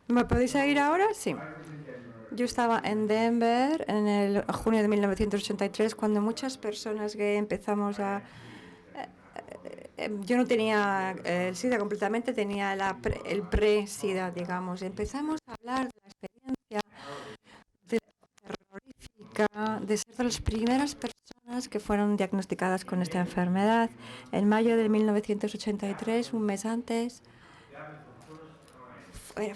¿Me podéis oír ahora? Sí. Yo estaba en Denver en el junio de 1983 cuando muchas personas gay empezamos a... yo no tenía el SIDA completamente, tenía el pre-SIDA, digamos. Empezamos a hablar de la experiencia terrorífica de ser de las primeras personas que fueron diagnosticadas con esta enfermedad. En mayo de 1983, un mes antes,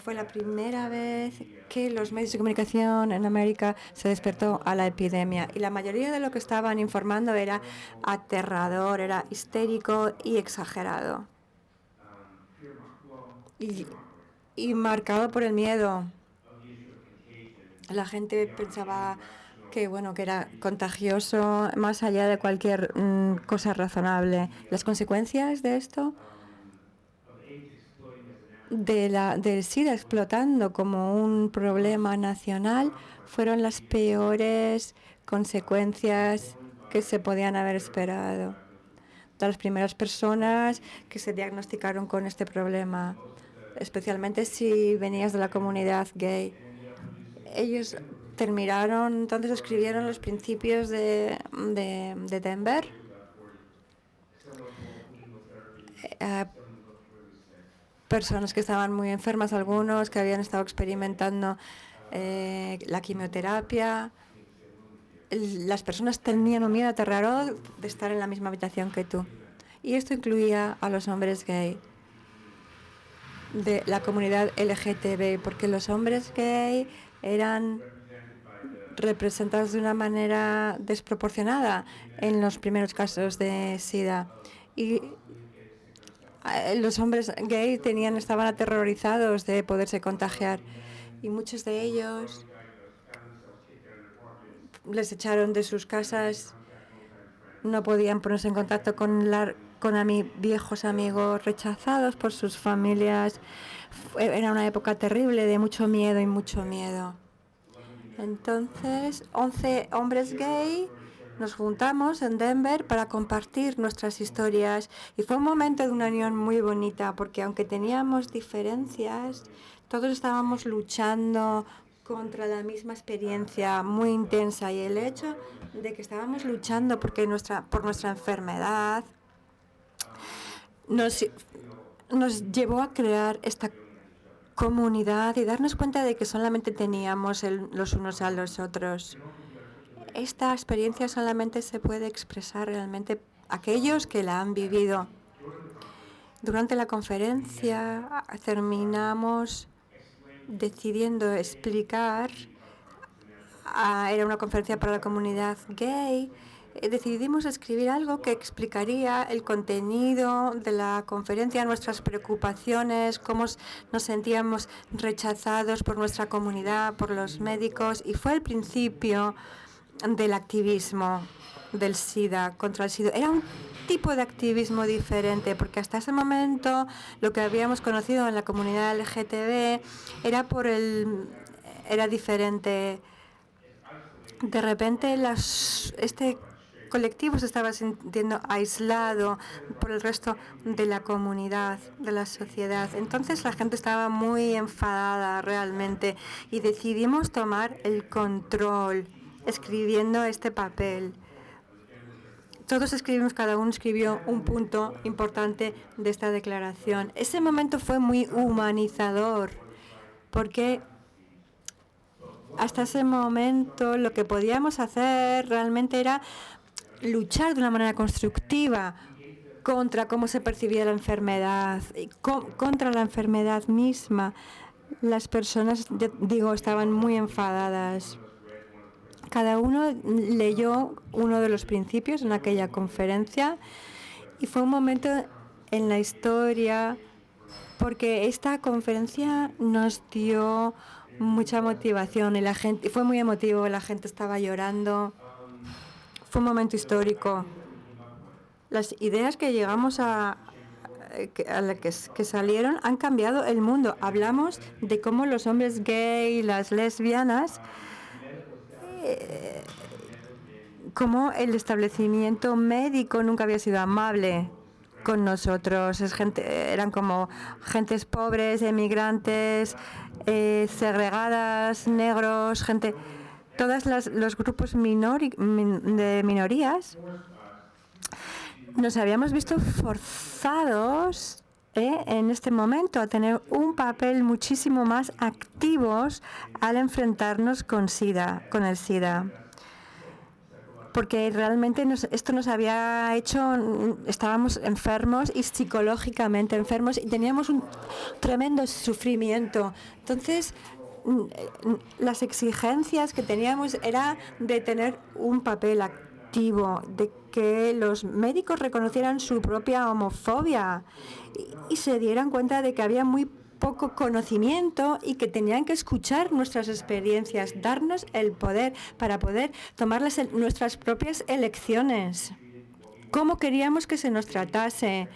fue la primera vez que los medios de comunicación en América se despertó a la epidemia y la mayoría de lo que estaban informando era aterrador, era histérico y exagerado y, y marcado por el miedo. La gente pensaba que bueno, que era contagioso más allá de cualquier cosa razonable. Las consecuencias de esto del SIDA explotando como un problema nacional fueron las peores consecuencias que se podían haber esperado. De las primeras personas que se diagnosticaron con este problema, especialmente si venías de la comunidad gay. Ellos terminaron, entonces escribieron los principios de Denver. Eh, Personas que estaban muy enfermas, algunos que habían estado experimentando la quimioterapia. Las personas tenían un miedo aterrador de estar en la misma habitación que tú. Y esto incluía a los hombres gay de la comunidad LGTB, porque los hombres gay eran representados de una manera desproporcionada en los primeros casos de SIDA. Y los hombres gay estaban aterrorizados de poderse contagiar. Y muchos de ellos les echaron de sus casas, no podían ponerse en contacto con viejos amigos, rechazados por sus familias. Era una época terrible de mucho miedo y mucho miedo. Entonces, 11 hombres gay nos juntamos en Denver para compartir nuestras historias y fue un momento de una unión muy bonita porque aunque teníamos diferencias, todos estábamos luchando contra la misma experiencia muy intensa y el hecho de que estábamos luchando por nuestra enfermedad nos llevó a crear esta comunidad y darnos cuenta de que solamente teníamos los unos a los otros. Esta experiencia solamente se puede expresar realmente aquellos que la han vivido. Durante la conferencia terminamos decidiendo explicar, era una conferencia para la comunidad gay, decidimos escribir algo que explicaría el contenido de la conferencia, nuestras preocupaciones, cómo nos sentíamos rechazados por nuestra comunidad, por los médicos, y fue el principio del activismo del SIDA, contra el SIDA. Era un tipo de activismo diferente, porque hasta ese momento lo que habíamos conocido en la comunidad LGTB era diferente. De repente este colectivo se estaba sintiendo aislado por el resto de la comunidad, de la sociedad. Entonces la gente estaba muy enfadada realmente y decidimos tomar el control escribiendo este papel. Todos escribimos, cada uno escribió un punto importante de esta declaración. Ese momento fue muy humanizador porque hasta ese momento lo que podíamos hacer realmente era luchar de una manera constructiva contra cómo se percibía la enfermedad, contra la enfermedad misma. Las personas, estaban muy enfadadas. Cada uno leyó uno de los principios en aquella conferencia y fue un momento en la historia porque esta conferencia nos dio mucha motivación y fue muy emotivo, la gente estaba llorando. Fue un momento histórico. Las ideas que llegamos que salieron han cambiado el mundo. Hablamos de cómo los hombres gay, las lesbianas, cómo el establecimiento médico nunca había sido amable con nosotros. Eran como gentes pobres, emigrantes, segregadas, negros, todos los grupos de minorías. Nos habíamos visto forzados en este momento a tener un papel muchísimo más activos al enfrentarnos con el SIDA. Porque realmente esto nos había hecho, estábamos enfermos y psicológicamente enfermos y teníamos un tremendo sufrimiento. Entonces, las exigencias que teníamos era de tener un papel activo, de que los médicos reconocieran su propia homofobia y se dieran cuenta de que había muy poco conocimiento y que tenían que escuchar nuestras experiencias, darnos el poder para poder tomar nuestras propias elecciones. ¿Cómo queríamos que se nos tratase?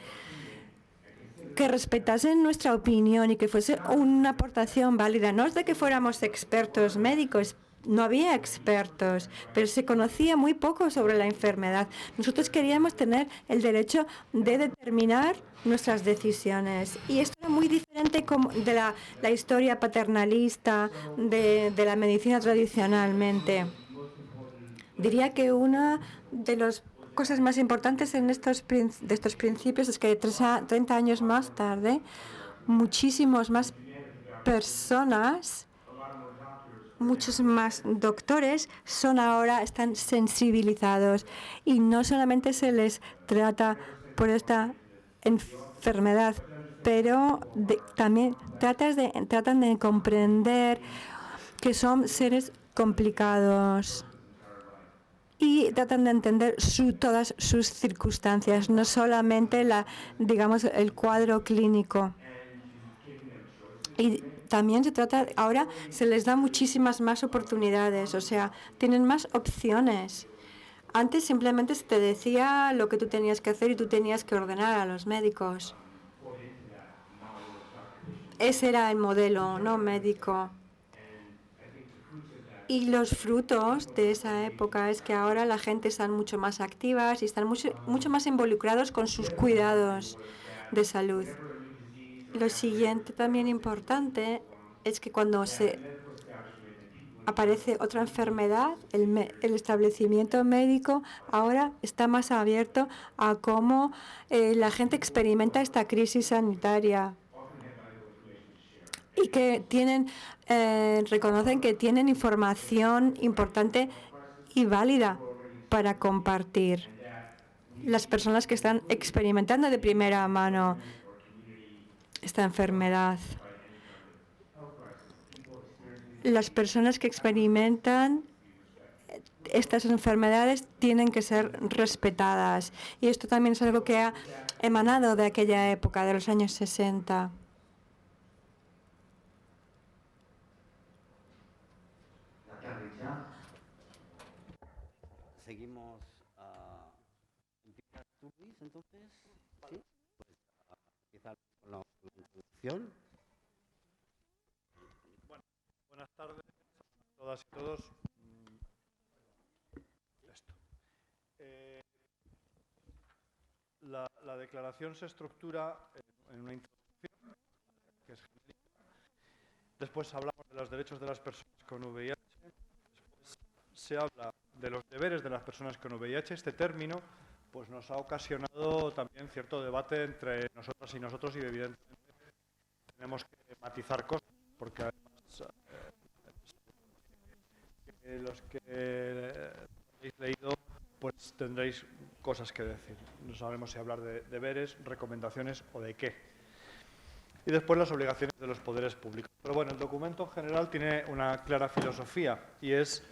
Que respetasen nuestra opinión y que fuese una aportación válida. No es de que fuéramos expertos médicos, no había expertos, pero se conocía muy poco sobre la enfermedad. Nosotros queríamos tener el derecho de determinar nuestras decisiones. Y esto era muy diferente de la historia paternalista de la medicina tradicionalmente. Diría que una de las cosas más importantes de estos principios es que 30 años más tarde, muchísimos más personas, muchos más doctores están sensibilizados y no solamente se les trata por esta enfermedad, pero también tratan de comprender que son seres complicados y tratan de entender todas sus circunstancias, no solamente el cuadro clínico. Y también ahora se les da muchísimas más oportunidades, o sea, tienen más opciones. Antes simplemente se te decía lo que tú tenías que hacer y tú tenías que ordenar a los médicos. Ese era el modelo, no médico. Y los frutos de esa época es que ahora la gente está mucho más activas y están mucho más involucrados con sus cuidados de salud. Lo siguiente también importante es que cuando aparece otra enfermedad, el establecimiento médico ahora está más abierto a cómo la gente experimenta esta crisis sanitaria y que reconocen que tienen información importante y válida para compartir. Las personas que están experimentando de primera mano esta enfermedad. Las personas que experimentan estas enfermedades tienen que ser respetadas. Y esto también es algo que ha emanado de aquella época, de los años 60. Seguimos. ¿Empiezas tú, Luis, entonces? ¿Sí? Pues empieza con la introducción. Bueno, buenas tardes a todas y todos. La declaración se estructura en una introducción, que es genérica. Después hablamos de los derechos de las personas con VIH. Después se habla de los deberes de las personas con VIH. Este término pues, nos ha ocasionado también cierto debate entre nosotras y nosotros y evidentemente tenemos que matizar cosas porque además los que habéis leído pues tendréis cosas que decir. No sabemos si hablar de deberes, recomendaciones o de qué. Y después las obligaciones de los poderes públicos. Pero bueno, el documento en general tiene una clara filosofía y es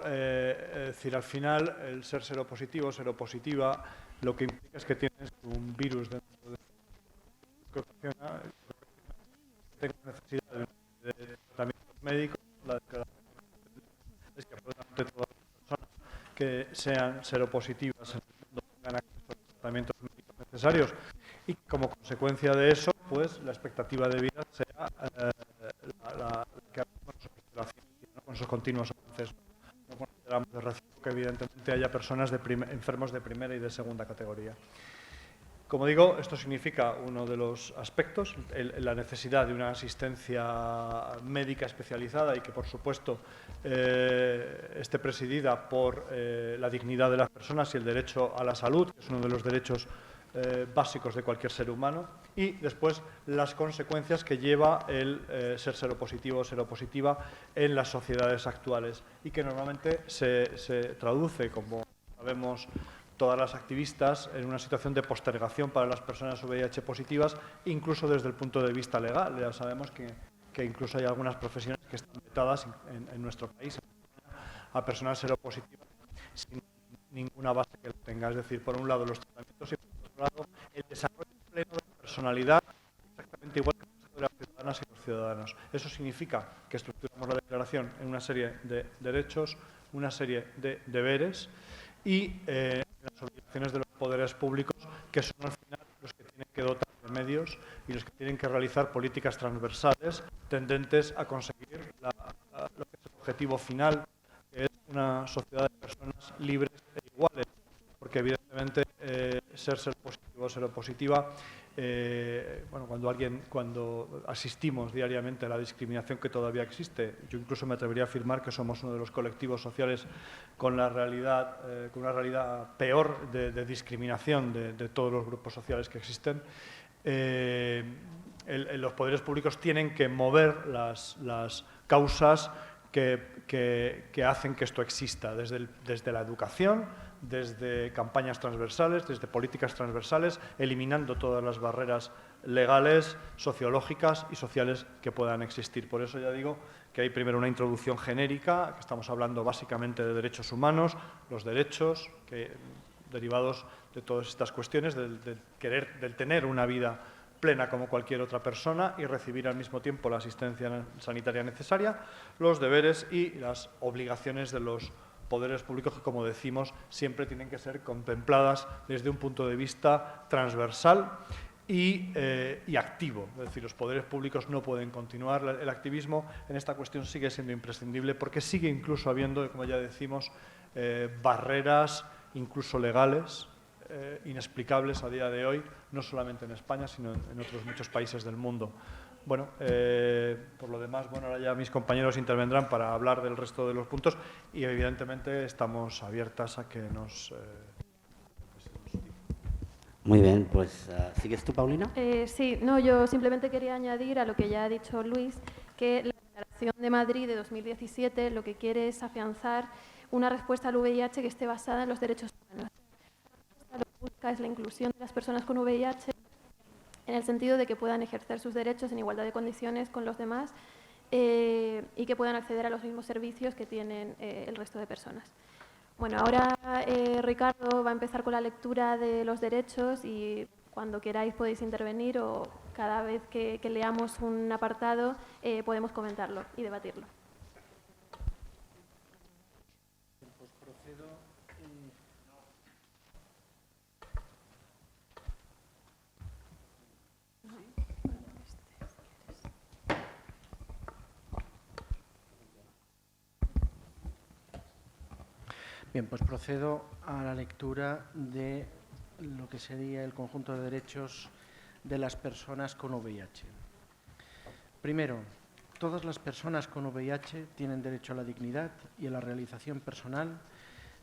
decir, al final el ser seropositivo, seropositiva, lo que implica es que tienes un virus dentro de que ocasiona que tengas necesidad de tratamientos médicos. La declaración es que absolutamente todas las personas que sean seropositivas en el mundo tengan acceso a los tratamientos médicos necesarios y como consecuencia de eso, pues la expectativa de vida sea la que hablamos nosotros de la ciencia, ¿no? Con esos continuos avances. No consideramos de recibo que evidentemente haya personas enfermos de primera y de segunda categoría. Como digo, esto significa uno de los aspectos, la necesidad de una asistencia médica especializada y que, por supuesto, esté presidida por la dignidad de las personas y el derecho a la salud, que es uno de los derechos básicos de cualquier ser humano, y después las consecuencias que lleva el ser seropositivo o seropositiva en las sociedades actuales y que normalmente se traduce, como sabemos todas las activistas, en una situación de postergación para las personas VIH positivas, incluso desde el punto de vista legal. Ya sabemos que incluso hay algunas profesiones que están vetadas en nuestro país a personas seropositivas sin ninguna base que lo tenga. Es decir, por un lado los tratamientos y por otro lado el desarrollo pleno de la personalidad, exactamente igual que el de las ciudadanas y los ciudadanos. Eso significa que estructuramos la declaración en una serie de derechos, una serie de deberes y las obligaciones de los poderes públicos, que son al final los que tienen que dotar de medios y los que tienen que realizar políticas transversales tendentes a conseguir lo que es el objetivo final, que es una sociedad de personas libres e iguales, porque evidentemente ser seropositivo o seropositiva, bueno, cuando asistimos diariamente a la discriminación que todavía existe, yo incluso me atrevería a afirmar que somos uno de los colectivos sociales con una realidad peor de discriminación de todos los grupos sociales que existen. Los poderes públicos tienen que mover las causas que hacen que esto exista, desde la educación, desde campañas transversales, desde políticas transversales, eliminando todas las barreras legales, sociológicas y sociales que puedan existir. Por eso ya digo que hay primero una introducción genérica, que estamos hablando básicamente de derechos humanos, los derechos derivados de todas estas cuestiones, del tener una vida plena como cualquier otra persona y recibir al mismo tiempo la asistencia sanitaria necesaria, los deberes y las obligaciones de los poderes públicos que, como decimos, siempre tienen que ser contempladas desde un punto de vista transversal y activo. Es decir, los poderes públicos no pueden continuar. El activismo en esta cuestión sigue siendo imprescindible porque sigue incluso habiendo, como ya decimos, barreras incluso legales, inexplicables a día de hoy, no solamente en España, sino en otros muchos países del mundo. Bueno, por lo demás, bueno, ahora ya mis compañeros intervendrán para hablar del resto de los puntos y evidentemente estamos abiertas a que nos... Muy bien, pues ¿sigues tú, Paulina? Sí, no, yo simplemente quería añadir a lo que ya ha dicho Luis, que la Declaración de Madrid de 2017 lo que quiere es afianzar una respuesta al VIH que esté basada en los derechos humanos. Lo que busca es la inclusión de las personas con VIH en el sentido de que puedan ejercer sus derechos en igualdad de condiciones con los demás y que puedan acceder a los mismos servicios que tienen el resto de personas. Bueno, ahora Ricardo va a empezar con la lectura de los derechos y cuando queráis podéis intervenir o cada vez que leamos un apartado podemos comentarlo y debatirlo. Bien, pues procedo a la lectura de lo que sería el conjunto de derechos de las personas con VIH. Primero, todas las personas con VIH tienen derecho a la dignidad y a la realización personal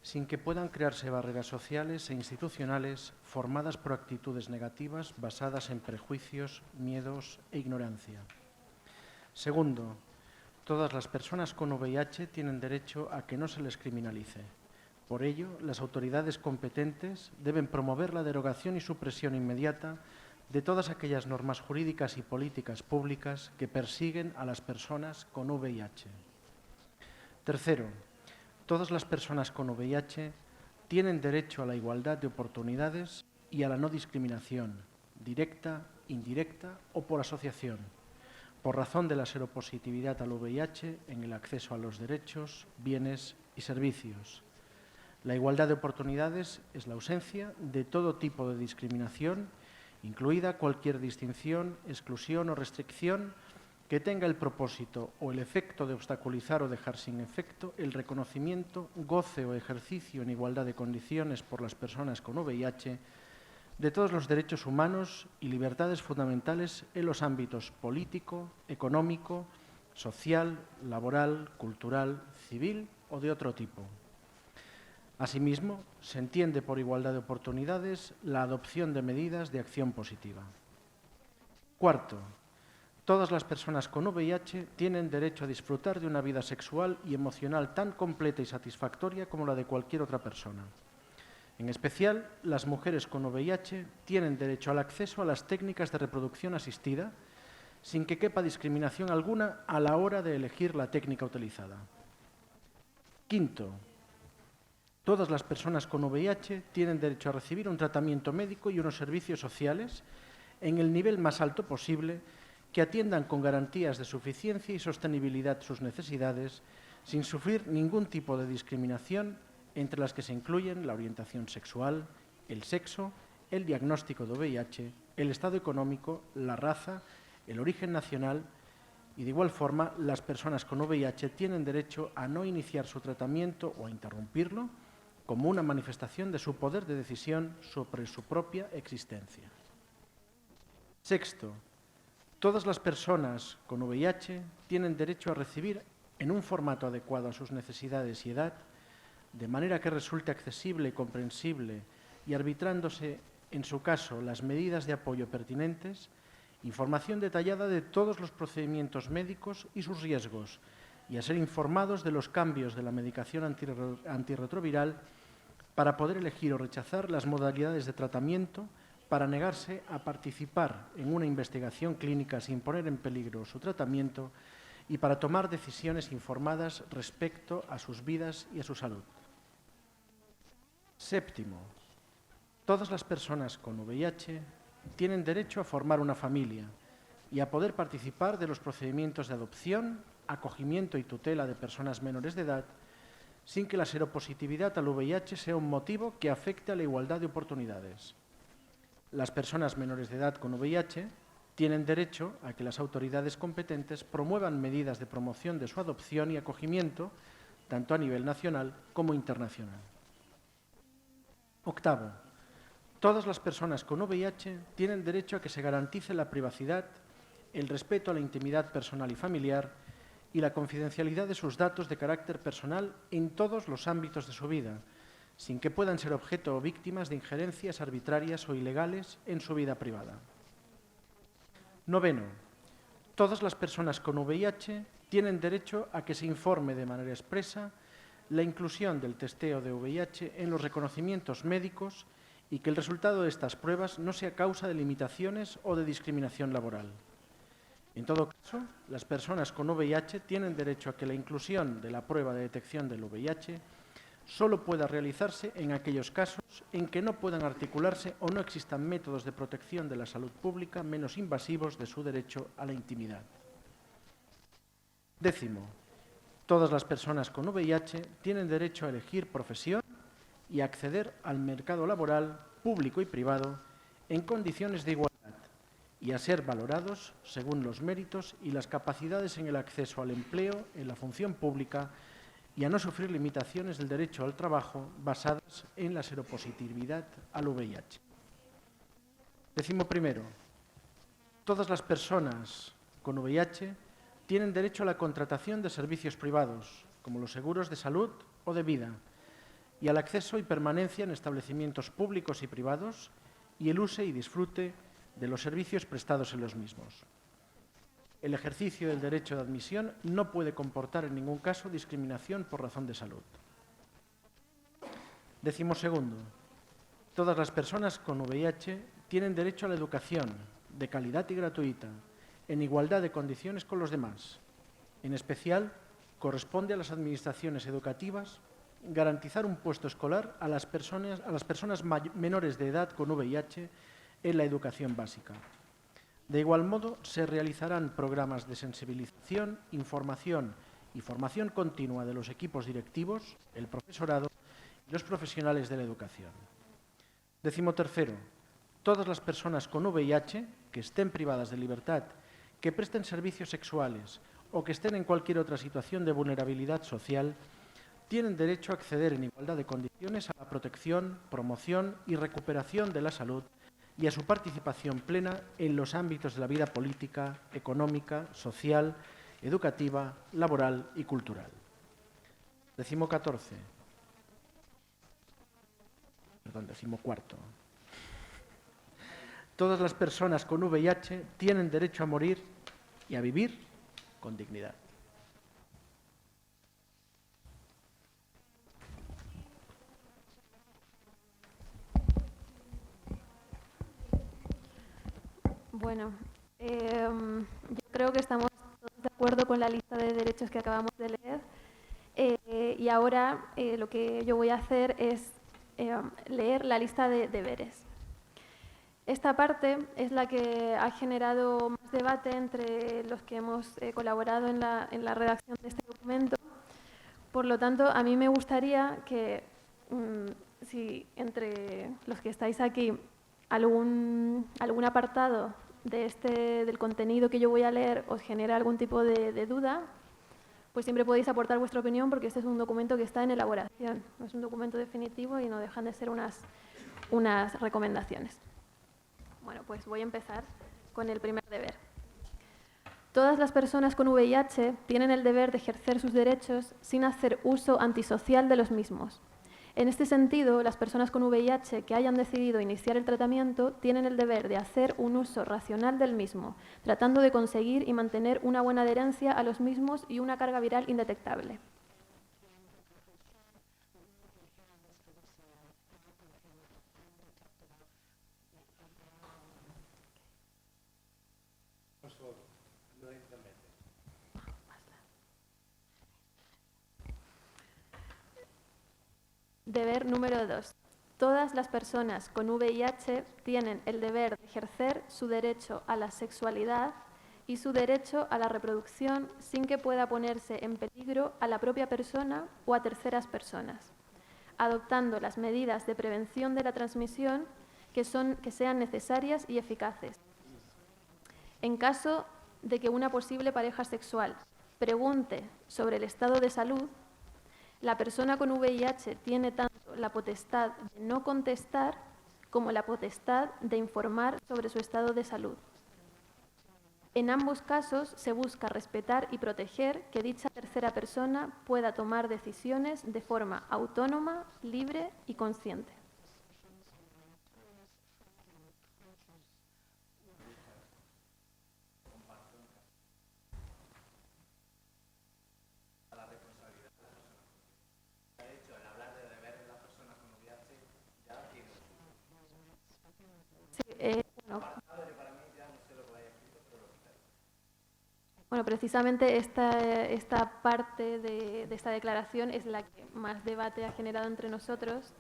sin que puedan crearse barreras sociales e institucionales formadas por actitudes negativas basadas en prejuicios, miedos e ignorancia. Segundo, todas las personas con VIH tienen derecho a que no se les criminalice. Por ello, las autoridades competentes deben promover la derogación y supresión inmediata de todas aquellas normas jurídicas y políticas públicas que persiguen a las personas con VIH. Tercero, todas las personas con VIH tienen derecho a la igualdad de oportunidades y a la no discriminación, directa, indirecta o por asociación, por razón de la seropositividad al VIH en el acceso a los derechos, bienes y servicios. La igualdad de oportunidades es la ausencia de todo tipo de discriminación, incluida cualquier distinción, exclusión o restricción que tenga el propósito o el efecto de obstaculizar o dejar sin efecto el reconocimiento, goce o ejercicio en igualdad de condiciones por las personas con VIH de todos los derechos humanos y libertades fundamentales en los ámbitos político, económico, social, laboral, cultural, civil o de otro tipo. Asimismo, se entiende por igualdad de oportunidades la adopción de medidas de acción positiva. Cuarto, todas las personas con VIH tienen derecho a disfrutar de una vida sexual y emocional tan completa y satisfactoria como la de cualquier otra persona. En especial, las mujeres con VIH tienen derecho al acceso a las técnicas de reproducción asistida sin que quepa discriminación alguna a la hora de elegir la técnica utilizada. Quinto, todas las personas con VIH tienen derecho a recibir un tratamiento médico y unos servicios sociales en el nivel más alto posible que atiendan con garantías de suficiencia y sostenibilidad sus necesidades sin sufrir ningún tipo de discriminación, entre las que se incluyen la orientación sexual, el sexo, el diagnóstico de VIH, el estado económico, la raza, el origen nacional y, de igual forma, las personas con VIH tienen derecho a no iniciar su tratamiento o a interrumpirlo como una manifestación de su poder de decisión sobre su propia existencia. Sexto, todas las personas con VIH tienen derecho a recibir en un formato adecuado a sus necesidades y edad, de manera que resulte accesible y comprensible y arbitrándose, en su caso, las medidas de apoyo pertinentes, información detallada de todos los procedimientos médicos y sus riesgos, y a ser informados de los cambios de la medicación antirretroviral para poder elegir o rechazar las modalidades de tratamiento, para negarse a participar en una investigación clínica sin poner en peligro su tratamiento y para tomar decisiones informadas respecto a sus vidas y a su salud. Séptimo, todas las personas con VIH tienen derecho a formar una familia y a poder participar de los procedimientos de adopción, acogimiento y tutela de personas menores de edad, sin que la seropositividad al VIH sea un motivo que afecte a la igualdad de oportunidades. Las personas menores de edad con VIH tienen derecho a que las autoridades competentes promuevan medidas de promoción de su adopción y acogimiento, tanto a nivel nacional como internacional. Octavo, todas las personas con VIH tienen derecho a que se garantice la privacidad, el respeto a la intimidad personal y familiar y la confidencialidad de sus datos de carácter personal en todos los ámbitos de su vida, sin que puedan ser objeto o víctimas de injerencias arbitrarias o ilegales en su vida privada. Noveno, todas las personas con VIH tienen derecho a que se informe de manera expresa la inclusión del testeo de VIH en los reconocimientos médicos y que el resultado de estas pruebas no sea causa de limitaciones o de discriminación laboral. En todo caso, las personas con VIH tienen derecho a que la inclusión de la prueba de detección del VIH solo pueda realizarse en aquellos casos en que no puedan articularse o no existan métodos de protección de la salud pública menos invasivos de su derecho a la intimidad. Décimo, todas las personas con VIH tienen derecho a elegir profesión y a acceder al mercado laboral, público y privado, en condiciones de igualdad y a ser valorados según los méritos y las capacidades en el acceso al empleo en la función pública y a no sufrir limitaciones del derecho al trabajo basadas en la seropositividad al VIH. Décimo primero, todas las personas con VIH tienen derecho a la contratación de servicios privados, como los seguros de salud o de vida, y al acceso y permanencia en establecimientos públicos y privados y el uso y disfrute de los servicios prestados en los mismos. El ejercicio del derecho de admisión no puede comportar en ningún caso discriminación por razón de salud. Décimo segundo, todas las personas con VIH tienen derecho a la educación de calidad y gratuita, en igualdad de condiciones con los demás. En especial, corresponde a las administraciones educativas garantizar un puesto escolar a las personas menores de edad con VIH en la educación básica. De igual modo, se realizarán programas de sensibilización, información y formación continua de los equipos directivos, el profesorado y los profesionales de la educación. Décimo tercero, todas las personas con VIH que estén privadas de libertad que presten servicios sexuales o que estén en cualquier otra situación de vulnerabilidad social tienen derecho a acceder en igualdad de condiciones a la protección, promoción y recuperación de la salud y a su participación plena en los ámbitos de la vida política, económica, social, educativa, laboral y cultural. 14. Perdón, 14. Todas las personas con VIH tienen derecho a morir y a vivir con dignidad. Bueno, yo creo que estamos todos de acuerdo con la lista de derechos que acabamos de leer y ahora lo que yo voy a hacer es leer la lista de deberes. Esta parte es la que ha generado más debate entre los que hemos colaborado en la redacción de este documento. Por lo tanto, a mí me gustaría que, si entre los que estáis aquí, algún apartado del contenido que yo voy a leer os genera algún tipo de duda, pues siempre podéis aportar vuestra opinión, porque este es un documento que está en elaboración. No es un documento definitivo y no dejan de ser unas recomendaciones. Bueno, pues voy a empezar con el primer deber. Todas las personas con VIH tienen el deber de ejercer sus derechos sin hacer uso antisocial de los mismos. En este sentido, las personas con VIH que hayan decidido iniciar el tratamiento tienen el deber de hacer un uso racional del mismo, tratando de conseguir y mantener una buena adherencia a los mismos y una carga viral indetectable. Deber número 2. Todas las personas con VIH tienen el deber de ejercer su derecho a la sexualidad y su derecho a la reproducción sin que pueda ponerse en peligro a la propia persona o a terceras personas, adoptando las medidas de prevención de la transmisión que sean necesarias y eficaces. En caso de que una posible pareja sexual pregunte sobre el estado de salud, la persona con VIH tiene tanto la potestad de no contestar como la potestad de informar sobre su estado de salud. En ambos casos se busca respetar y proteger que dicha tercera persona pueda tomar decisiones de forma autónoma, libre y consciente. Bueno, precisamente esta parte de esta declaración es la que más debate ha generado entre nosotros.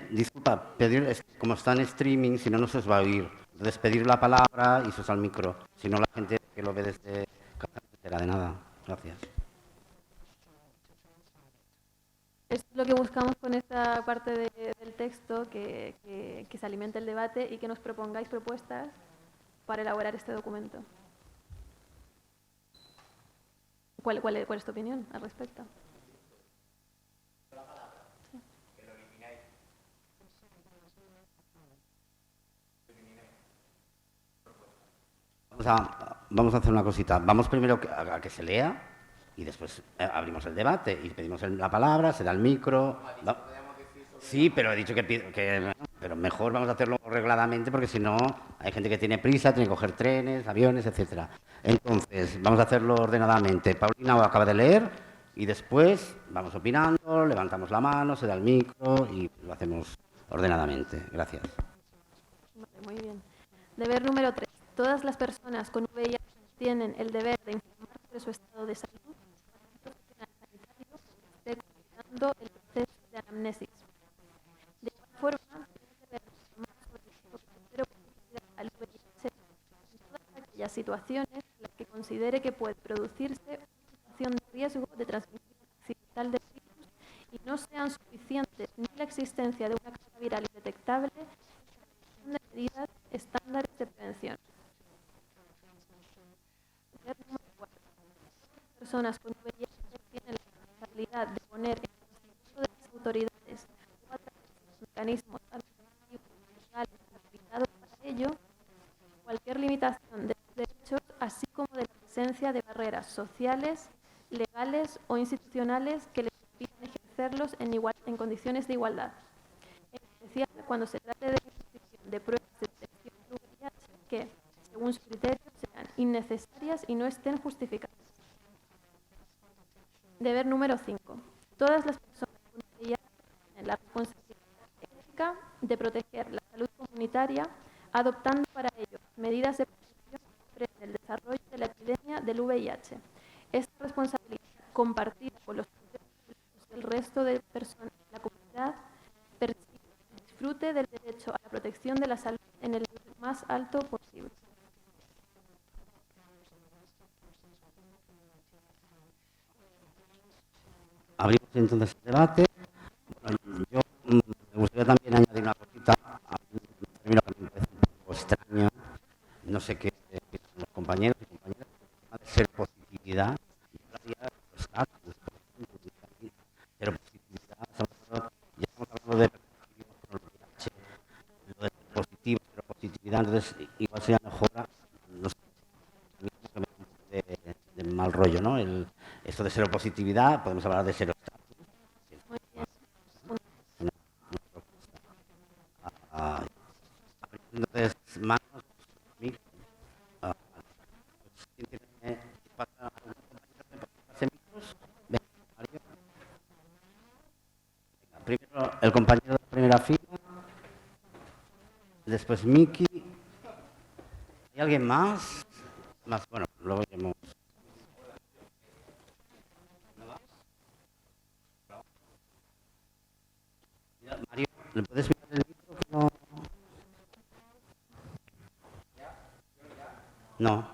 Disculpa, pedir, como está en streaming, si no, no se os va a oír. Entonces, pedir la palabra y se usa el micro. Si no, la gente que lo ve desde casa no será de nada. Gracias. Esto es lo que buscamos con esta parte del texto, que se alimente el debate y que nos propongáis propuestas para elaborar este documento. ¿Cuál es tu opinión al respecto? Sí. Vamos a hacer una cosita. Vamos primero a que se lea y después abrimos el debate y pedimos la palabra, se da el micro. Sí, pero he dicho pero mejor vamos a hacerlo regladamente, porque si no hay gente que tiene prisa, tiene que coger trenes, aviones, etcétera. Entonces, vamos a hacerlo ordenadamente. Paulina acaba de leer y después vamos opinando, levantamos la mano, se da el micro y lo hacemos ordenadamente. Gracias. Vale, muy bien. Deber número 3. Todas las personas con VIH tienen el deber de informar sobre su estado de salud y el profesional sanitario esté completando el proceso de anamnesis. De igual forma, tiene el deber de informar sobre el tercero al VIH en todas aquellas situaciones en las que considere que puede producirse una situación de riesgo de transmisión accidental del virus y no sean suficientes ni la existencia de una carga viral indetectable ni la aplicación de medidas estándares de prevención personas con VIH tienen la responsabilidad de poner en conocimiento de las autoridades o a través de los mecanismos administrativos y legales habilitados para ello cualquier limitación de los derechos, así como de la presencia de barreras sociales, legales o institucionales que les impidan ejercerlos en condiciones de igualdad. En especial cuando se trate de la imposición de pruebas de detección de VIH que, según su criterio, sean innecesarias y no estén justificadas. Deber número 5. Todas las personas con VIH tienen la responsabilidad ética de proteger la salud comunitaria, adoptando para ello medidas de prevención que frenen el desarrollo de la epidemia del VIH. Esta responsabilidad, compartida con los del resto de personas de la comunidad, persigue el disfrute del derecho a la protección de la salud en el nivel más alto posible. Abrimos entonces el debate. Bueno, yo me gustaría también añadir una cosita, un término que me parece un poco extraño, no sé qué piensan los compañeros y compañeras, de ser positividad, pero positividad, ya estamos hablando de lo de positivo, pero positividad, entonces igual sería mejor, no sé, de mal rollo, ¿no? Esto de seropositividad, podemos hablar de seroestatus. Entonces, manos, primero el compañero de la primera fila, después Miki. ¿Hay alguien más? Bueno, luego vemos. Mario, ¿le puedes mirar el micro? No.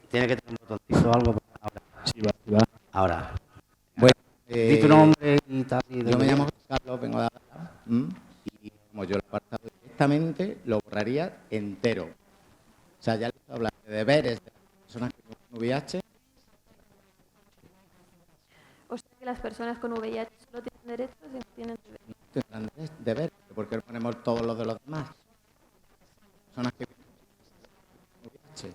Tiene que tener un botoncito o algo. Ahora. Sí, va. Ahora. Bueno, Di tu nombre y tal. Yo me llamo Carlos, vengo de Ávila, y como yo lo he apartado directamente, lo borraría entero. O sea, ya les he hablado de deberes de las personas que tienen VIH. O sea que las personas con VIH solo tienen derechos y no tienen deberes. Tendrán deberes, ¿por qué no ponemos todos los de los demás? Personas que tienen VIH.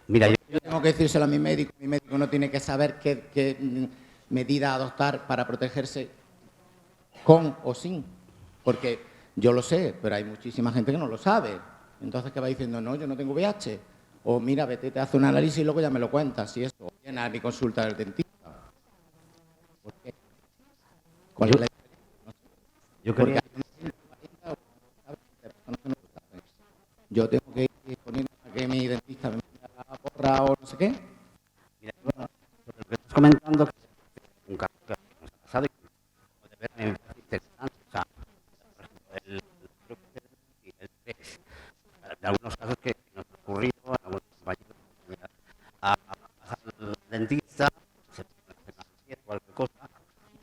Mira, yo tengo que decírselo a mi médico no tiene que saber qué medida adoptar para protegerse con o sin, porque yo lo sé, pero hay muchísima gente que no lo sabe. Entonces, ¿qué va diciendo? No, yo no tengo VIH. O mira, vete, te hace un análisis y luego ya me lo cuentas. Y esto, viene a mi consulta del dentista. ¿Por qué? ¿Cuál es la diferencia? Yo quería... Yo tengo que ir poniendo a que mi dentista me meta la porra o no sé qué. Mira, bueno, lo que estás comentando, un caso que nos ha pasado y de ver me parece interesante. O sea, por ejemplo, el estrés, de algunos casos que nos ha ocurrido a algunos compañeros, a pasar al dentista, se pone una pieza o cualquier cosa,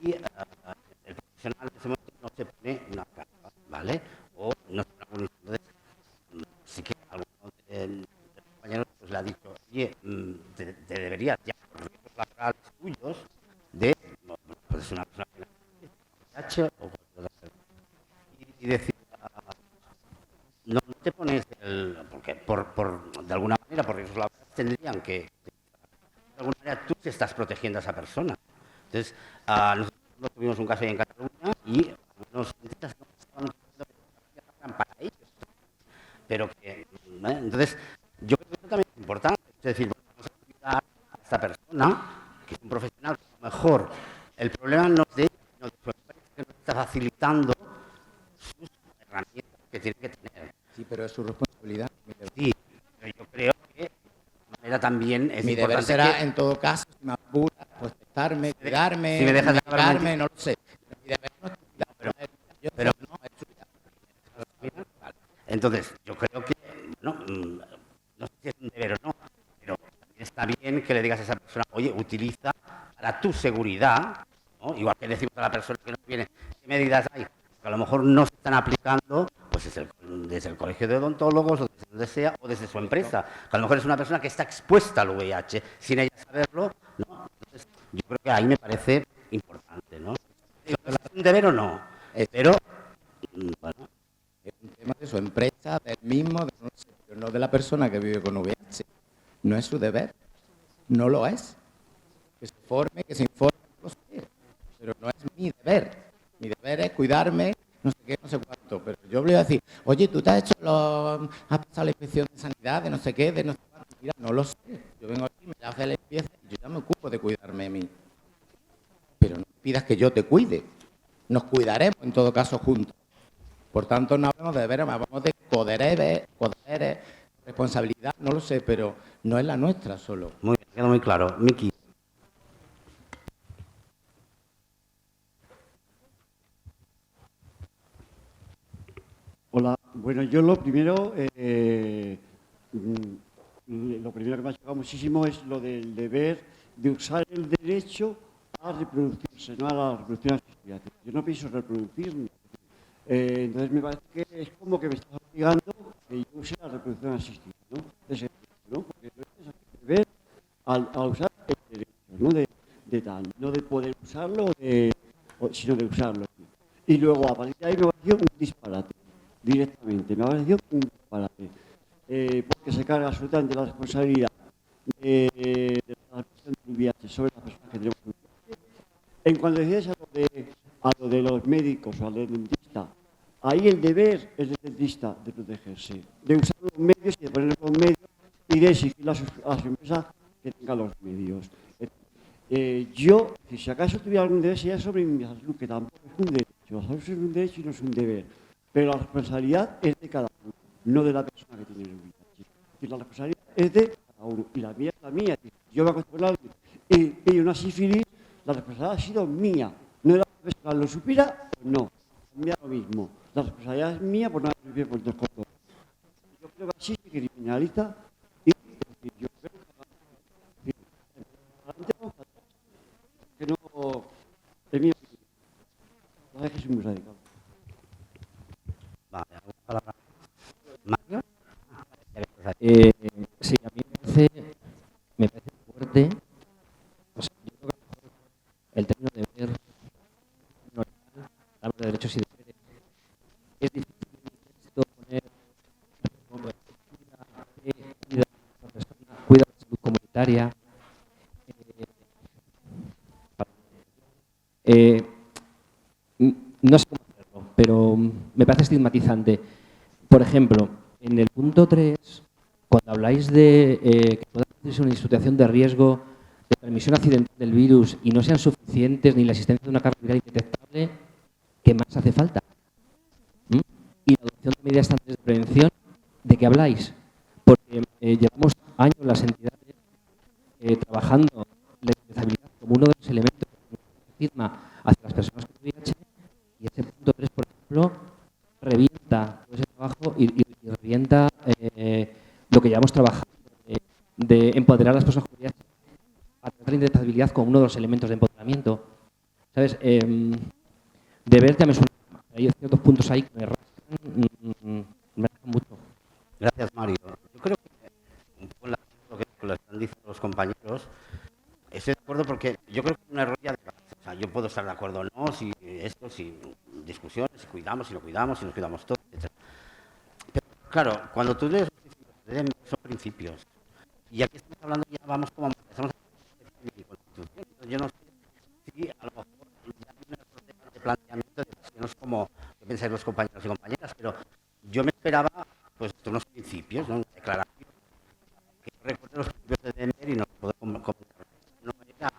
y el profesional en ese momento no se pone una carga, ¿vale? O no se pone una. Entonces, sí que alguno de los compañeros pues, le ha dicho, oye, te deberías ya, por riesgos laborales tuyos, de, pues una persona que VIH o cualquier otra cosa. Y decir, no te pones porque de alguna manera, por riesgos laborales, tendrían que, de alguna manera, tú te estás protegiendo a esa persona. Entonces, nosotros tuvimos un caso ahí en Cataluña y algunos dentistas no estaban para ellos. Pero que, entonces, yo creo que eso también es importante. Es decir, vamos a cuidar a esta persona, que es un profesional, que a lo mejor el problema no es de ella, sino de su empresa, que no está facilitando sus herramientas que tiene que tener. Sí, pero es su responsabilidad. Sí, pero yo creo que de manera también es mi importante. Deber será, que, en todo caso, si me apura, pues testarme, cuidarme, si me dejas de medicarme, no lo sé. Mi deber no es pero no es suya. Entonces, yo creo que, no sé si es un deber o no, pero está bien que le digas a esa persona, oye, utiliza para tu seguridad, ¿no? Igual que decimos a la persona que nos viene, ¿qué medidas hay? Que a lo mejor no se están aplicando, pues desde el colegio de odontólogos o desde el donde sea, o desde su empresa, que a lo mejor es una persona que está expuesta al VIH, sin ella saberlo, ¿no? Entonces, yo creo que ahí me parece importante, ¿no? ¿Es un deber o no? Pero, bueno, es un tema de su empresa, del mismo, no sé, pero no de la persona que vive con VIH. No es su deber, no lo es. Que se forme, que se informe, no lo sé, pero no es mi deber. Mi deber es cuidarme, no sé qué, no sé cuánto. Pero yo le voy a decir, oye, tú te has pasado la inspección de sanidad, de no sé qué, de no sé cuánto. Mira, no lo sé. Yo vengo aquí, me hace la limpieza y yo ya me ocupo de cuidarme a mí. Pero no pidas que yo te cuide. Nos cuidaremos en todo caso juntos. Por tanto, no hablamos de deberes, hablamos de poderes, responsabilidad, no lo sé, pero no es la nuestra solo. muy bien, queda muy claro. Miki. Hola, bueno, yo lo primero que me ha chocado muchísimo es lo del deber de usar el derecho a reproducirse, no a la reproducción asistida. Yo no pienso reproducirme. Entonces me parece que es como que me estás obligando a que yo use la reproducción asistida, ¿no? ¿No? Porque no es el deber a usar el derecho, ¿no? De tal, no de poder usarlo, sino de usarlo. Y luego, a partir de ahí me pareció un disparate, directamente. Me ha parecido un disparate. Porque se carga absolutamente la responsabilidad de la transmisión del VIH sobre las personas que tenemos VIH. En cuanto decías a lo de los médicos o al dentista, ahí el deber es del dentista de protegerse, de usar los medios y de poner los medios y de exigir a su empresa que tenga los medios. Yo, si acaso tuviera algún deber, sería sobre mi salud, que tampoco es un derecho. La salud es un derecho y no es un deber. Pero la responsabilidad es de cada uno, no de la persona que tiene el VIH. Es decir, la responsabilidad es de cada uno. Y la mía es la mía. Yo me acuerdo con alguien y una sífilis, la responsabilidad ha sido mía. No de la persona, lo supiera o no. Mira lo mismo. La responsabilidad es mía por no haber vivido por dos cosas. Yo creo que así se criminaliza y yo creo que no es mi opinión. La verdad es que soy muy radical. Vale, ¿alguna palabra? ¿Mario? Sí, a mí me parece fuerte. O sea, yo creo que el término deber no habla de derechos y deberes. Es difícil poner cuida la salud comunitaria. No sé cómo hacerlo, pero me parece estigmatizante. Por ejemplo, en el punto 3, cuando habláis de que pueda ser una situación de riesgo de transmisión accidental del virus y no sean suficientes ni la existencia de una carga viral indetectable, ¿qué más hace falta? Y la adopción de medidas estatales de prevención, ¿de qué habláis? Porque llevamos años las entidades trabajando la indetectabilidad como uno de los elementos de estigma hacia las personas con VIH, y ese punto 3, por ejemplo, revienta todo ese trabajo y revienta lo que llevamos trabajando de empoderar a las personas con VIH a tratar la indetectabilidad como uno de los elementos de empoderamiento. ¿Sabes? Deber ya me suena. Hay ciertos puntos ahí que me rascan mucho. Gracias, Mario. Yo creo que con lo que están diciendo los compañeros, estoy de acuerdo porque yo creo que es un error ya de base. O sea, yo puedo estar de acuerdo o no, si discusiones, si cuidamos, si no cuidamos, si nos cuidamos todos, etc. Pero claro, cuando tú lees son principios. Y aquí estamos hablando, ya vamos como empezamos a mi constitución. Yo no sé si a lo mejor ya hay un error de planteamiento de no sé cómo pensáis los compañeros y compañeras, pero yo me esperaba pues unos principios, ¿no? Una declaración que recuerde los principios de deber y no puedo comentar. No era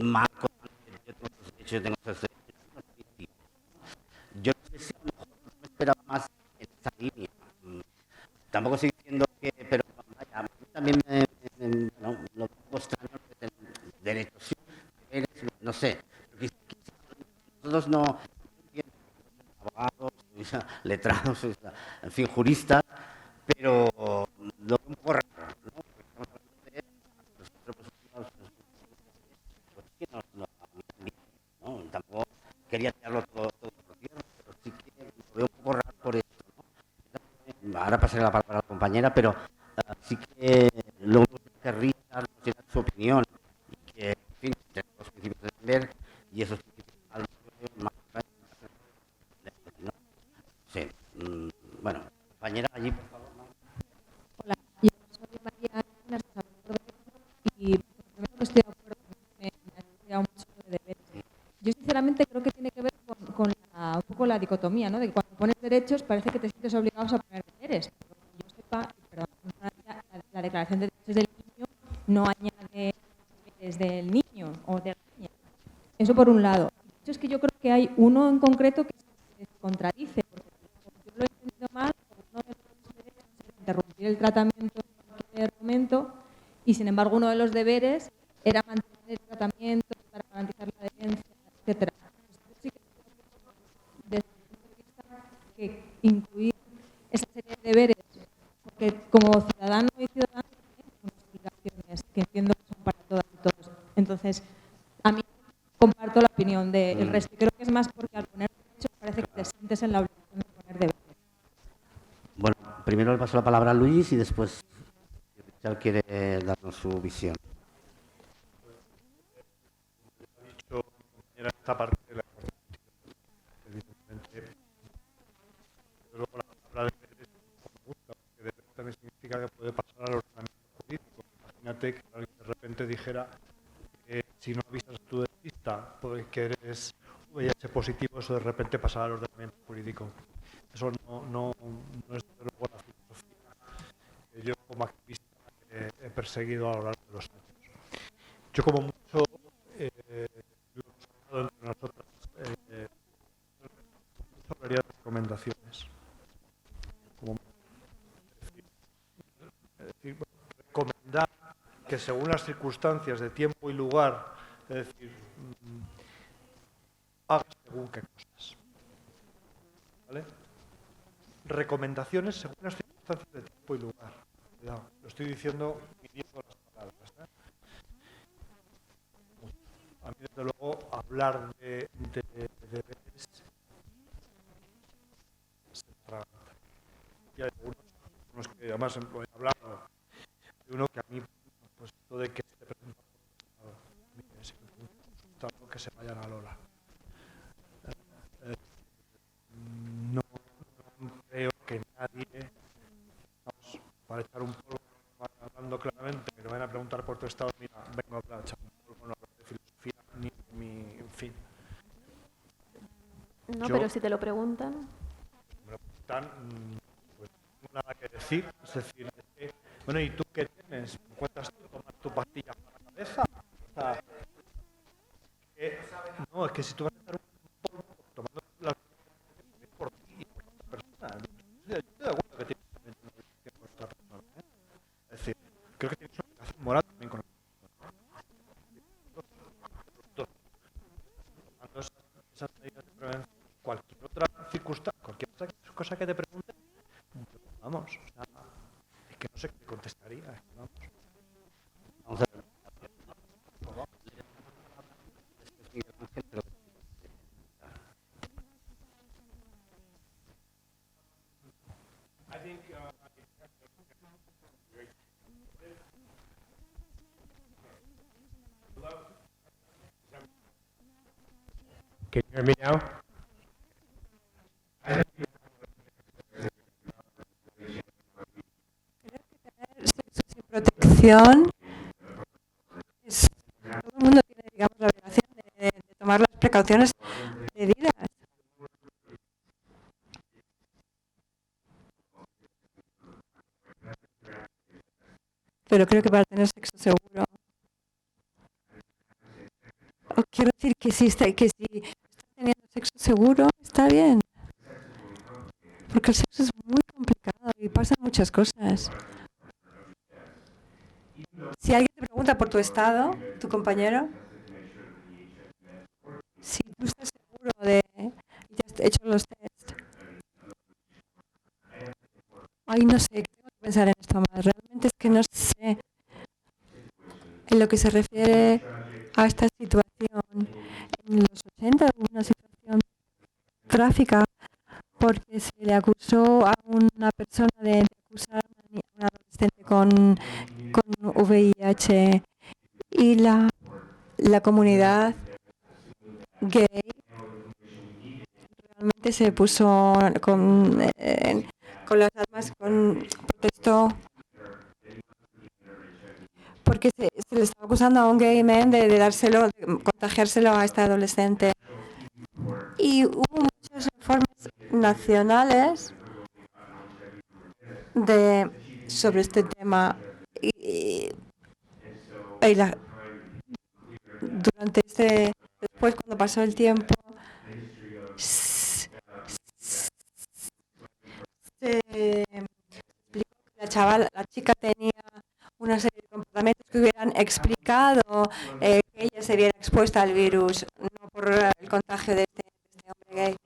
marco, yo tengo estos derechos, yo tengo estos derechos. Yo no sé si a lo mejor me esperaba más en esa línea. Tampoco estoy diciendo que, pero vaya, a mí también lo pongo extraño que derechos, no sé. Nosotros no abogados, letrados, en fin, juristas, pero lo veo un poco raro, ¿no? Porque estamos hablando de ¿no? Tampoco quería tirarlo todo por tierra, pero sí que lo veo un poco raro por esto, ¿no? Ahora pasaré la palabra al compañero. compañera, pero sí que lo que Richard nos diera su opinión, y que, en fin, tenemos los principios de Lemberg y esos principios más... ¿no? Sí, bueno, compañera, allí, por favor. Hola, yo soy María y primero que estoy de acuerdo, me ha estudiado mucho de deberes. Yo sinceramente creo que tiene que ver con un poco la dicotomía, ¿no? De que cuando pones derechos parece que te sientes obligado a poner deberes. Pero que yo sepa, perdón, la Declaración de Derechos del Niño no añade deberes del niño o de la niña. Eso por un lado. De hecho, es que yo creo que hay uno en concreto que se contradice, porque yo lo he entendido mal, uno de los derechos es interrumpir el tratamiento en cualquier momento, y sin embargo uno de los deberes era mantener el tratamiento para garantizar la adherencia, etcétera. Sí que desde el punto de vista que incluir esa serie de deberes, porque como ciudadano y ciudadana tenemos unas obligaciones que entiendo que son para todas y todos. Entonces, a mí comparto la opinión del resto. Creo que es más porque al poner derechos parece que te sientes en la obligación de poner deberes. Bueno, primero le paso la palabra a Luis y después Richard quiere darnos su visión. Ha dicho esta parte de la evidentemente, luego la palabra de deberes me gusta, porque deberes también significa que puede pasar al ordenamiento jurídico. Imagínate que alguien de repente dijera que si no avisas a tu dentista que eres VIH positivo, eso de repente pasará al ordenamiento jurídico. Eso no es desde luego la filosofía que yo como activista he perseguido a lo largo de los años. Yo como mucho lo hemos hablado entre nosotros, hablaría de recomendaciones. Como, es decir, recomendar que según las circunstancias de tiempo y lugar, es decir, hagas según qué cosas. ¿Vale? Recomendaciones según las circunstancias de tiempo y lugar. Cuidado, lo estoy diciendo midiendo las palabras. A mí, desde luego, hablar de deberes se atraganta. Y hay algunos que además lo he hablado. Hay uno que a mí, pues esto de que se presenta por que se vayan a Lola. No creo que nadie, vamos, para echar un polvo, hablando claramente, que te van a preguntar por tu estado, mira, vengo a hablar, echar un polvo, no hablar de filosofía, ni en fin. No, pero si te lo preguntan. Me lo preguntan, pues no tengo nada que decir, es decir, bueno, ¿y tú qué tienes? ¿Me cuentas tú tomar tu pastilla para la cabeza? O sea, no, es que si tú vas a echar un polvo tomando la por ti y por otra persona, yo estoy de acuerdo que tienes también una obligación por otra persona, ¿eh? Es decir, creo que tienes una obligación moral también con la persona. Tomando esas medidas de prevención, cualquier otra circunstancia, cualquier otra cosa que te pregunte, vamos, o sea, es que no sé qué contestaría, vamos. Vamos a ver. Can you hear me now? Sexo sin protección. Todo el mundo tiene, digamos, la obligación de tomar las precauciones debidas. Pero creo que para tener sexo seguro, o quiero decir que si estás teniendo sexo seguro, está bien. Porque el sexo es muy complicado y pasan muchas cosas. Si alguien te pregunta por tu estado, tu compañero, si tú estás seguro de que ya has hecho los test, ay, no sé, tengo que pensar en esto más. Realmente es que no sé. En lo que se refiere a esta situación, en los 80 hubo una situación trágica porque se le acusó a una persona de acusar a una con VIH y la comunidad gay realmente se puso con las armas, protestó porque se le estaba acusando a un gay man de contagiárselo a esta adolescente. Y hubo muchos informes nacionales sobre este tema. Después, cuando pasó el tiempo, se explicó que la chica tenía una serie de comportamientos que hubieran explicado que ella se viera expuesta al virus, no por el contagio de este hombre gay.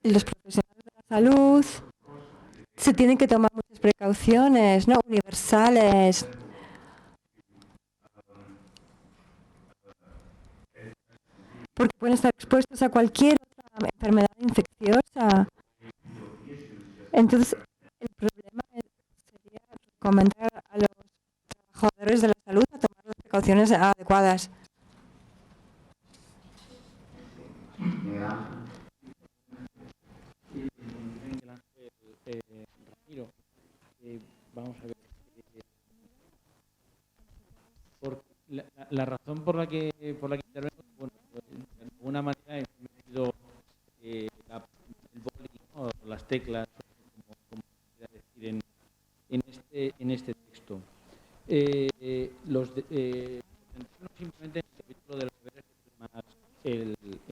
Los profesionales de la salud se tienen que tomar muchas precauciones, ¿no? Universales. Porque pueden estar expuestos a cualquier otra enfermedad infecciosa. Entonces, el problema sería recomendar a los trabajadores de la salud a tomar las precauciones adecuadas. Ramiro, vamos a ver. La razón por la que intervengo, bueno, de alguna manera he metido el boli, ¿no? Las teclas, como quisiera decir, en este texto. Simplemente en el capítulo de los deberes es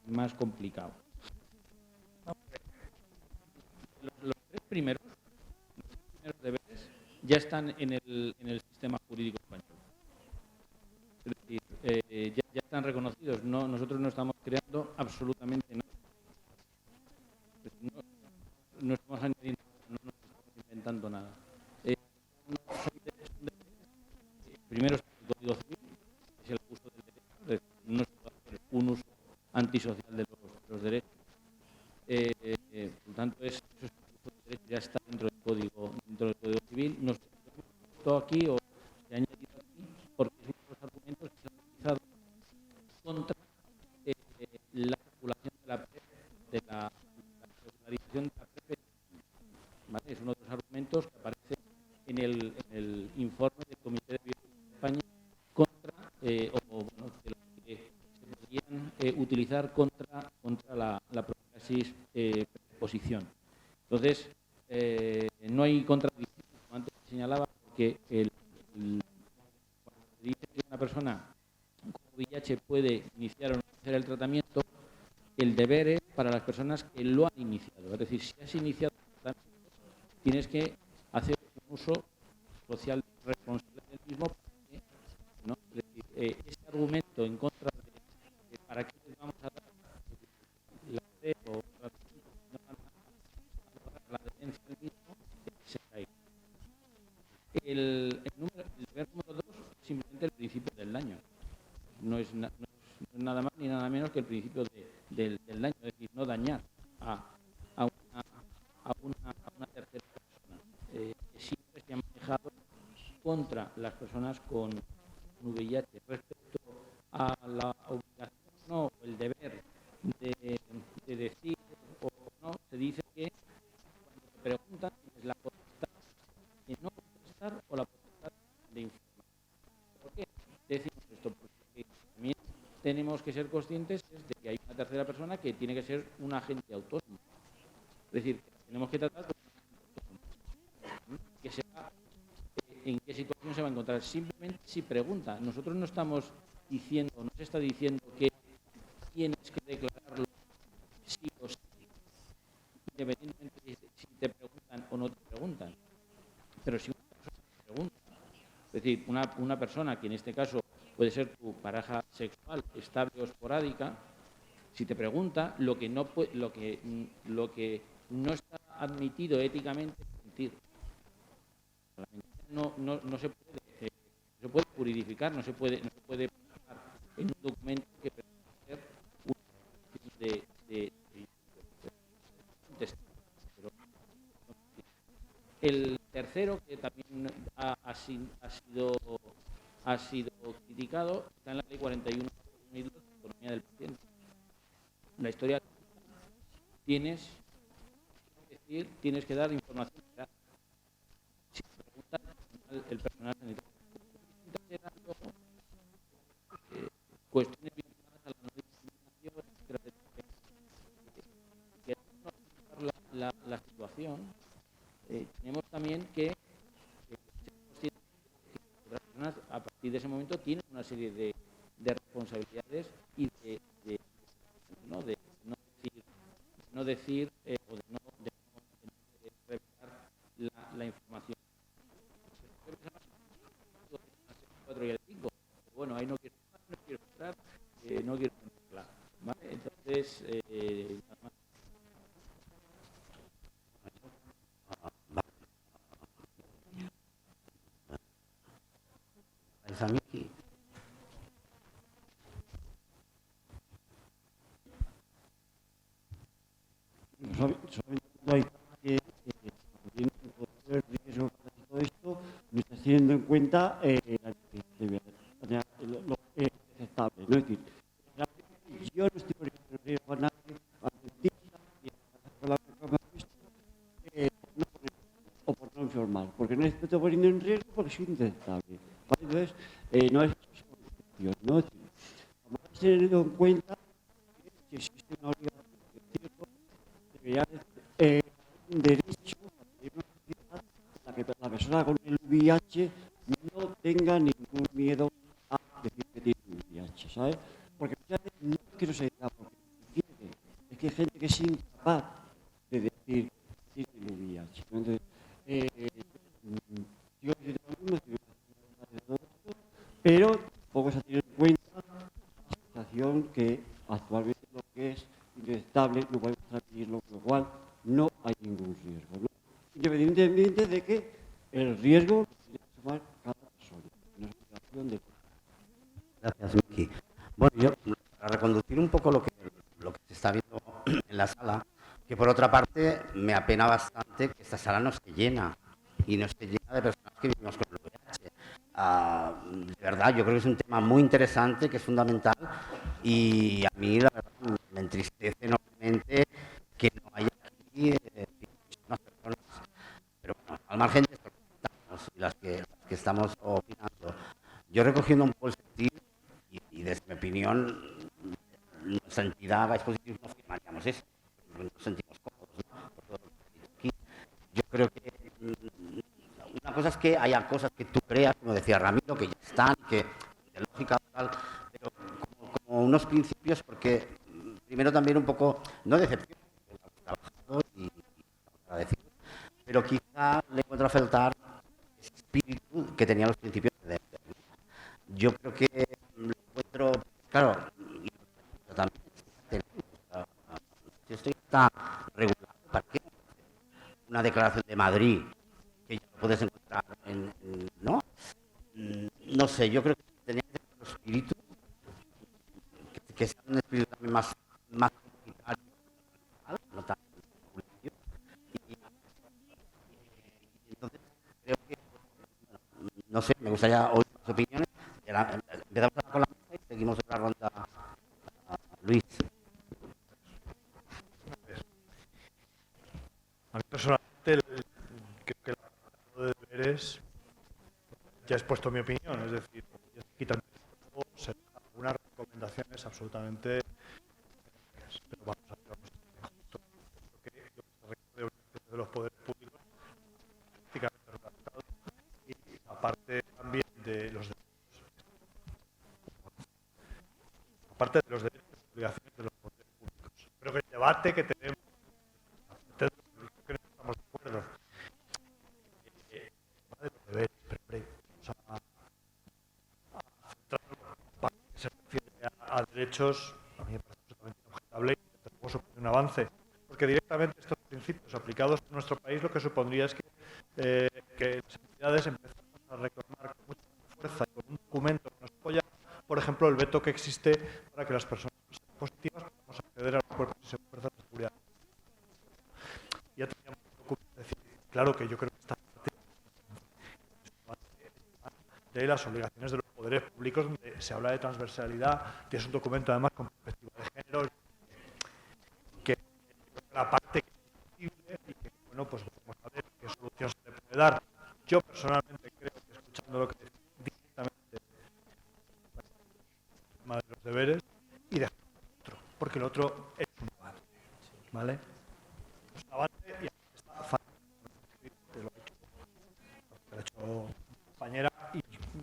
el más complicado. Los tres primeros deberes ya están en el sistema jurídico español. Es decir, ya están reconocidos. Nosotros no estamos creando absolutamente nada. No estamos añadiendo, no estamos inventando nada. Primero es el Código Civil, que es el uso del derecho. No se puede hacer un uso antisocial de los derechos. Por lo tanto, el uso del derecho ya está dentro del Código Civil. Nos hemos puesto aquí o se ha añadido aquí porque es uno de los argumentos que se han utilizado contra la regulación de la PrEP, de la regularización de la PrEP. ¿Vale? Es uno de los argumentos que aparece en el informe del Comité de Bioética de España contra, que se podrían utilizar contra la profilaxis preposición. Entonces, no hay contradicción, como antes señalaba, porque cuando se dice que una persona con VIH puede iniciar o no iniciar el tratamiento, el deber es para las personas que lo han iniciado. Es decir, si has iniciado el tratamiento, tienes que hacer un uso social responsable del mismo. ¿No? Es decir, este argumento en contra de para qué les vamos a dar la PrEP o tratamiento si no van a la adherencia del mismo, se cae. El deber número 2 es simplemente el principio del daño. No es nada más ni nada menos que el principio del daño, es decir, no dañar a una tercera persona. Siempre se ha manejado contra las personas con VIH respecto a la obligación o el deber de decir o no, se dice que cuando te preguntan tienes la potestad de no contestar o la potestad de informar. ¿Por qué decimos esto? Porque también tenemos que ser conscientes de que hay una tercera persona que tiene que ser un agente autónomo. Es decir, tenemos que tratar con un agente autónomo que sepa en qué situación se va a encontrar. Simplemente si pregunta. Nosotros no estamos diciendo, no se está diciendo que tienes que declararlo sí o sí, independientemente de si te preguntan o no te preguntan. Pero si una persona te pregunta, es decir, una persona que en este caso puede ser tu pareja sexual estable o esporádica, si te pregunta, lo que no está admitido éticamente es mentir. No se puede juridificar, no se puede plasmar en un documento que pretende ser una de testimonio. Pero El tercero, que también ha sido criticado, está en la Ley 41 de 2002, de Autonomía del Paciente. La historia tienes que dar información real. Si te preguntan el personal sanitario, cuestiones vinculadas a la no discriminación, la situación, tenemos también que las personas a partir de ese momento tienen una serie de responsabilidades y de no decir o de no revelar la información. El 4 y el 5. Bueno, ahí no quiero entrar, no quiero entrar. ¿Vale? Entonces, nada más. Miki. Solamente hay que el riesgo para todo esto, no está teniendo en cuenta lo que es aceptable. ¿No? Es decir, yo no estoy poniendo en riesgo a nadie, al dentista, y a la o por no informar, porque no estoy poniendo en riesgo porque soy indetectable. ¿Vale? Entonces, no es solución, ¿no? Es decir, como hay que tener en cuenta que existe una obligación de decirlo, debería haber un derecho de una sociedad en la que la persona con el VIH no tenga ningún miedo a decir que tiene un VIH, ¿sabes? Porque muchas veces no es que no se diga porque quiere, es que hay gente que es incapaz de decir que tiene un VIH. Entonces, yo estoy de todo esto, pero poco se tiene en cuenta la situación que actualmente lo que es indetectable no podemos transmitirlo, con lo cual no hay ningún riesgo, ¿no? Independientemente de que el riesgo lo tiene que tomar cada persona. No es obligación de todos. Gracias, Miki. Bueno, yo, para reconducir un poco lo que se está viendo en la sala, que por otra parte me apena bastante que esta sala no esté llena, y no esté llena de personas que vivimos con el VIH. De verdad, yo creo que es un tema muy interesante, que es fundamental, y a mí, la verdad, me entristece enormemente que no haya aquí muchísimas personas, pero bueno, al margen de esto, y las que estamos opinando. Yo recogiendo un poco el sentir, y desde mi opinión, nuestra entidad, Vais Positivos, no firmaríamos eso, porque nos sentimos cómodos, ¿no? Por todo lo que he dicho aquí. Yo creo que una cosa es que haya cosas que tú creas, como decía Ramiro, que ya están, que de lógica tal, pero como unos principios, porque primero también un poco, no decepción, trabajado y agradecido, pero quizá le encuentro a faltar ese espíritu que tenían los principios de Denver, ¿no? Yo creo que lo encuentro, claro, y también esto está regulado. ¿Para qué? Una declaración de Madrid que ya lo puedes encontrar ¿no? No sé, yo creo que tenía que ser un espíritu que sea un espíritu también más comunitario, no tan comunitario. Y entonces creo que, no sé, me gustaría oír las opiniones. Empezamos con la mesa y seguimos en la ronda. Luis. A mí personalmente creo que el apartado de deberes ya he expuesto mi opinión, es decir, quitando algunas recomendaciones absolutamente, pero vamos a ver, lo que se requiere de los poderes públicos prácticamente redactado, y aparte también de los derechos, aparte de los derechos y obligaciones de los poderes públicos. Creo que el debate que tenemos, que no estamos de acuerdo, va de los deberes, pero vamos a centrarnos para que se refiere a derechos. A mí me parece absolutamente objetable y desde luego supone un avance, porque directamente estos principios aplicados en nuestro país lo que supondría es que las entidades empezamos a reclamar con mucha fuerza y con un documento que nos apoya, por ejemplo, el veto que existe para que las personas positivas podamos acceder a los cuerpos y fuerzas de seguridad. Ya teníamos un documento, es decir, claro que yo creo que está de las obligaciones de los poderes públicos, donde se habla de transversalidad, que es un documento además con perspectiva de género, que la parte que es posible y que, bueno, pues vamos a ver qué solución se le puede dar. Yo personalmente creo que, escuchando lo que decía directamente, el tema de los deberes y dejar el otro, porque el otro es un avance, ¿vale? Es un avance y está fácil. Lo ha hecho compañera y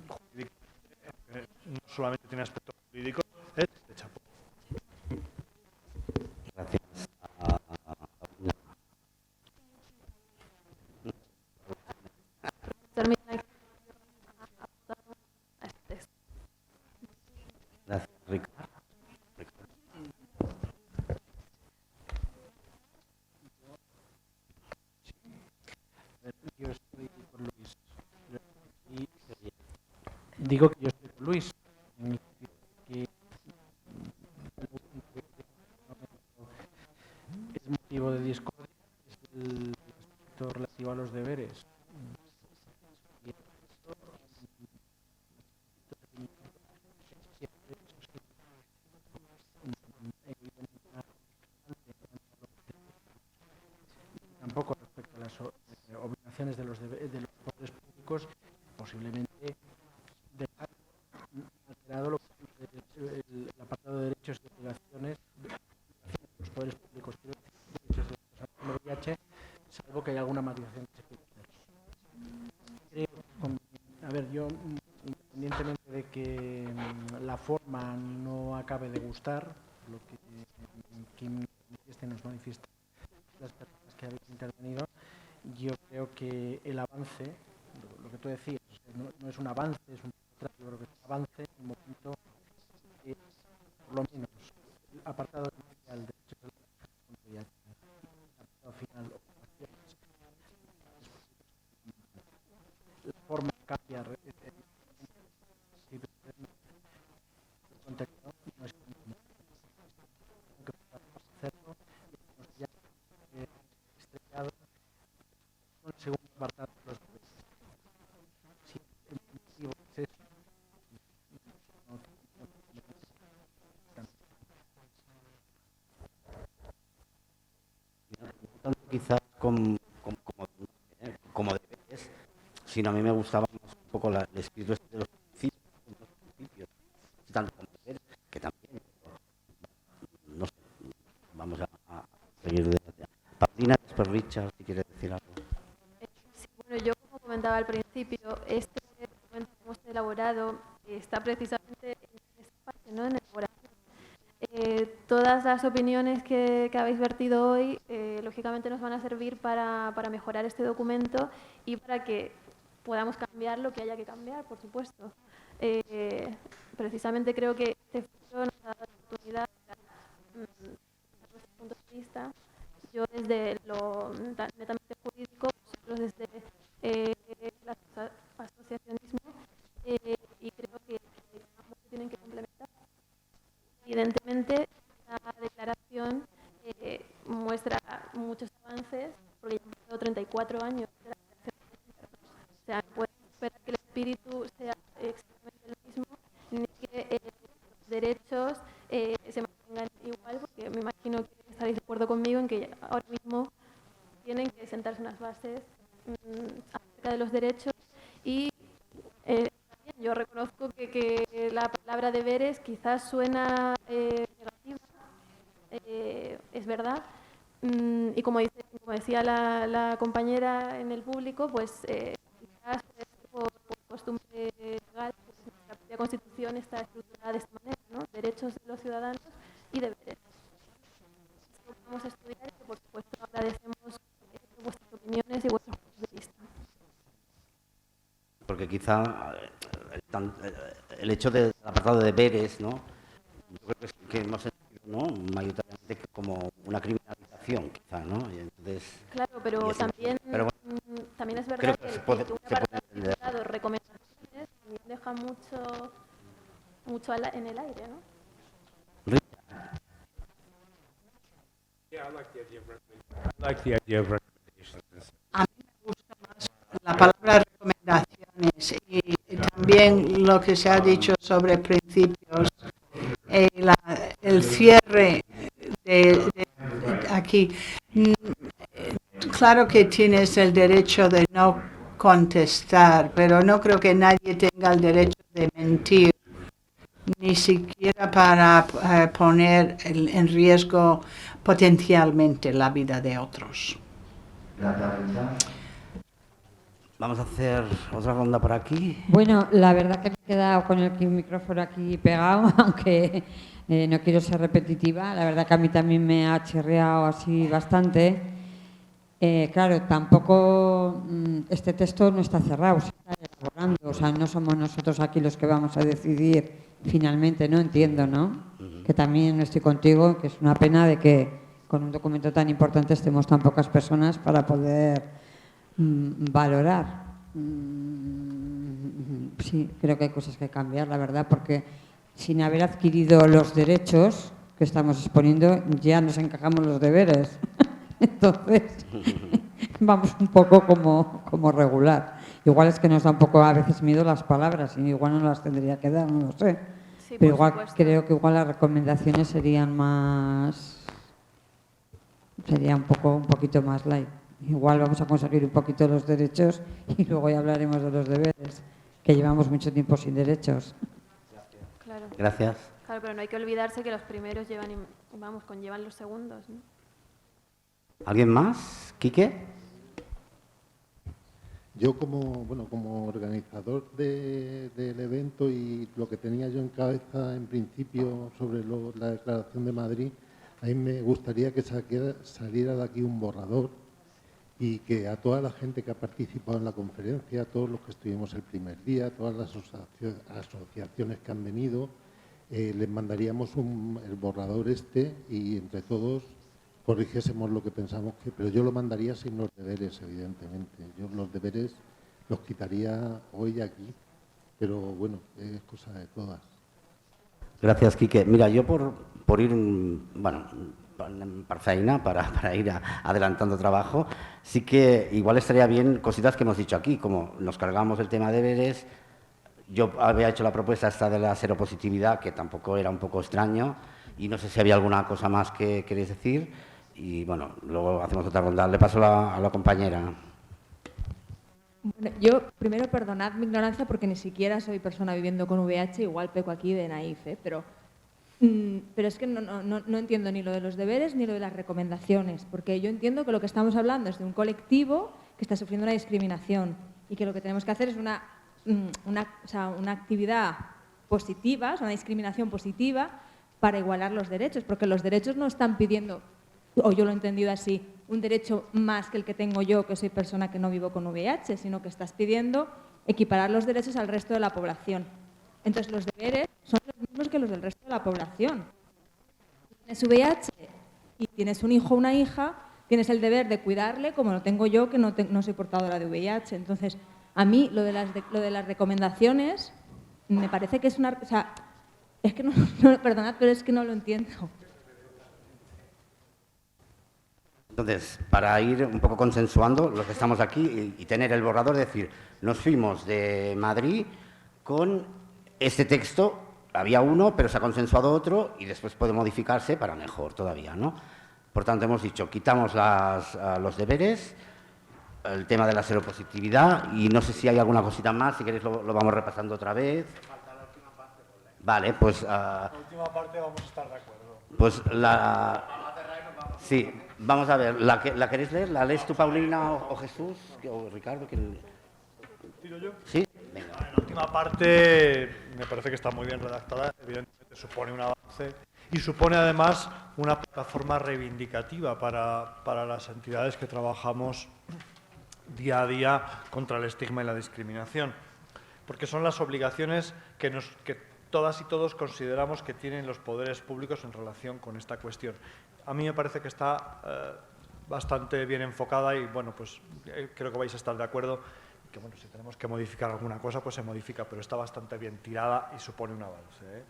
jurídicamente, no solamente tiene aspectos jurídicos, es de chapo. Gracias. Termina Gracias, Ricardo. Yo estoy con Luis. Digo que yo estoy con Luis. Que es motivo de discordia, es el aspecto relativo a los deberes. Tampoco respecto a las obligaciones de los poderes públicos, posiblemente dejar alterado lo que es el apartado de derechos y obligaciones de los poderes públicos, derechos de los personas con VIH, salvo que haya alguna matización que se quiera hacer. Creo, a ver, yo, independientemente de que la forma no acabe de gustar, lo que Kim nos manifiesta las personas que habéis intervenido, yo creo que el avance, lo que tú decías, no es un avance, es un trato, yo creo que es un avance en un momento que, por lo menos, el apartado inicial de derechos de la persona, el apartado final, la forma cambia el contexto, no es como que podamos hacerlo, ya estrellado con el segundo apartado de los derechos. Si el motivo es eso, no quizás como deberes, sino a mí me gustaba más un poco el espíritu de los principios, tanto como deberes, que también, no sé, vamos a seguir de Paulina, después Richard, si quiere decir algo. Sí, bueno, yo como comentaba al principio, este documento que hemos elaborado está precisamente en esta parte, ¿no? En elaboración. Todas las opiniones que habéis vertido hoy, lógicamente nos van a servir para mejorar este documento y para que podamos cambiar lo que haya que cambiar, por supuesto. Precisamente creo que este foro nos ha dado la oportunidad de dar nuestro punto de vista. Yo desde lo netamente jurídico, vosotros desde el asociacionismo, y creo que ambos se tienen que complementar. Evidentemente, la declaración muestra muchos avances, porque ya han pasado 34 años de la declaración. O sea, no puede esperar que el espíritu sea exactamente el mismo, ni que los derechos se mantengan igual, porque me imagino que estaréis de acuerdo conmigo en que ahora mismo tienen que sentarse unas bases acerca de los derechos y también yo reconozco que la palabra deberes quizás suena negativa, es verdad, y como decía la compañera en el público, pues quizás por costumbre legal, pues nuestra propia Constitución está estructurada de esta manera, ¿no? Derechos de los ciudadanos y deberes. Esto vamos a estudiar y por supuesto agradecemos vuestras opiniones y vuestros puntos de vista. Porque quizá el hecho del apartado de deberes, ¿no? Yo creo que hemos sentido, ¿no? Mayoritariamente como una criminalización, quizá, ¿no? Y entonces, claro, pero también, pero bueno, también es verdad que un apartado titulado recomendaciones también deja mucho en el aire, ¿no? Yeah, I like the idea of recommendations. A mí me gusta más la palabra recomendaciones y también también lo que se ha dicho sobre principios, el cierre de aquí. Claro que tienes el derecho de no contestar, pero no creo que nadie tenga el derecho de mentir, ni siquiera para poner en riesgo potencialmente la vida de otros. Vamos a hacer otra ronda por aquí. Bueno, la verdad que me he quedado con el micrófono aquí pegado, aunque no quiero ser repetitiva. La verdad que a mí también me ha chirriado así bastante. Claro, tampoco este texto no está cerrado, se está elaborando. O sea, no somos nosotros aquí los que vamos a decidir finalmente, ¿no? Entiendo, ¿no? Que también estoy contigo, que es una pena de que con un documento tan importante estemos tan pocas personas para poder valorar. Sí, creo que hay cosas que cambiar, la verdad, porque sin haber adquirido los derechos que estamos exponiendo, ya nos encajamos los deberes. Entonces, vamos un poco como regular. Igual es que nos da un poco a veces miedo las palabras y igual no las tendría que dar, no lo sé. Sí, pero igual supuesto. creo que igual las recomendaciones serían más... Sería un poquito más light. Igual vamos a conseguir un poquito los derechos y luego ya hablaremos de los deberes, que llevamos mucho tiempo sin derechos. Claro. Gracias. Claro, pero no hay que olvidarse que los primeros conllevan los segundos, ¿no? ¿Alguien más? ¿Quique? Yo como organizador del evento y lo que tenía yo en cabeza en principio sobre la Declaración de Madrid, a mí me gustaría que saliera de aquí un borrador y que a toda la gente que ha participado en la conferencia, a todos los que estuvimos el primer día, a todas las asociaciones que han venido, les mandaríamos el borrador y entre todos corrigiésemos lo que pensamos pero yo lo mandaría sin los deberes, evidentemente. Yo los deberes los quitaría hoy aquí, pero bueno, es cosa de todas. Gracias, Quique. Mira, yo por ir, para ir adelantando trabajo, sí que igual estaría bien cositas que hemos dicho aquí, como nos cargamos el tema de deberes. Yo había hecho la propuesta esta de la seropositividad, que tampoco era un poco extraño, y no sé si había alguna cosa más que queréis decir. Y bueno, luego hacemos otra ronda. Le paso a la compañera. Bueno, yo primero perdonad mi ignorancia porque ni siquiera soy persona viviendo con VIH, igual peco aquí de naif, pero es que no entiendo ni lo de los deberes ni lo de las recomendaciones, porque yo entiendo que lo que estamos hablando es de un colectivo que está sufriendo una discriminación y que lo que tenemos que hacer es una actividad positiva, una discriminación positiva para igualar los derechos, porque los derechos no están pidiendo, o yo lo he entendido así, un derecho más que el que tengo yo, que soy persona que no vivo con VIH, sino que estás pidiendo equiparar los derechos al resto de la población. Entonces, los deberes son los mismos que los del resto de la población. Si tienes VIH y tienes un hijo o una hija, tienes el deber de cuidarle como lo tengo yo, que no soy portadora de VIH. Entonces, a mí lo de las recomendaciones me parece que es una... O sea, es que perdonad, pero es que no lo entiendo. Entonces, para ir un poco consensuando los que estamos aquí y tener el borrador, decir, nos fuimos de Madrid con este texto, había uno, pero se ha consensuado otro y después puede modificarse para mejor todavía, ¿no? Por tanto, hemos dicho, quitamos los deberes, el tema de la seropositividad y no sé si hay alguna cosita más, si queréis lo vamos repasando otra vez. Vale, pues... La última parte vamos a estar de acuerdo. Pues sí, vamos a ver, ¿la queréis leer? ¿La lees tú, Paulina, o Jesús, o Ricardo? ¿Tiro yo? Sí, venga. La última parte me parece que está muy bien redactada, evidentemente supone un avance y supone además una plataforma reivindicativa para las entidades que trabajamos día a día contra el estigma y la discriminación, porque son las obligaciones que todas y todos consideramos que tienen los poderes públicos en relación con esta cuestión. A mí me parece que está bastante bien enfocada y, bueno, pues creo que vais a estar de acuerdo que, bueno, si tenemos que modificar alguna cosa, pues se modifica, pero está bastante bien tirada y supone un avance, ¿eh?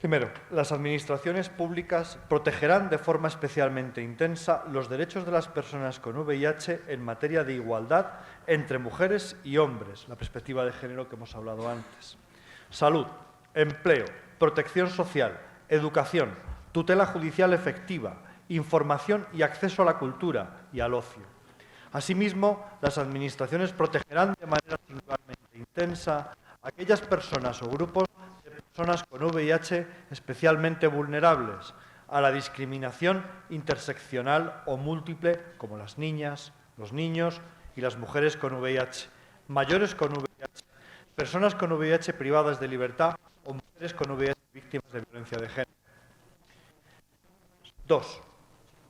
Primero, las administraciones públicas protegerán de forma especialmente intensa los derechos de las personas con VIH en materia de igualdad entre mujeres y hombres, la perspectiva de género que hemos hablado antes. Salud, empleo, protección social, educación, tutela judicial efectiva, información y acceso a la cultura y al ocio. Asimismo, las administraciones protegerán de manera singularmente intensa a aquellas personas o grupos de personas con VIH especialmente vulnerables a la discriminación interseccional o múltiple, como las niñas, los niños y las mujeres con VIH, mayores con VIH, personas con VIH privadas de libertad o mujeres con VIH víctimas de violencia de género. 2.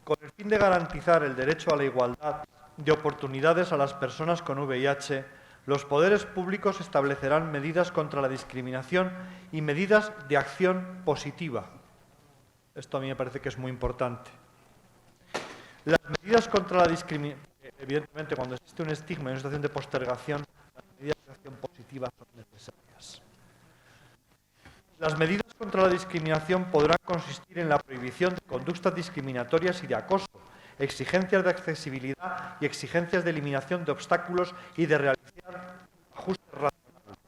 Con el fin de garantizar el derecho a la igualdad de oportunidades a las personas con VIH, los poderes públicos establecerán medidas contra la discriminación y medidas de acción positiva. Esto a mí me parece que es muy importante. Las medidas contra la discriminación, evidentemente, cuando existe un estigma y una situación de postergación, las medidas de acción positiva son necesarias. Las medidas contra la discriminación podrán consistir en la prohibición de conductas discriminatorias y de acoso, exigencias de accesibilidad y exigencias de eliminación de obstáculos y de realizar ajustes racionales.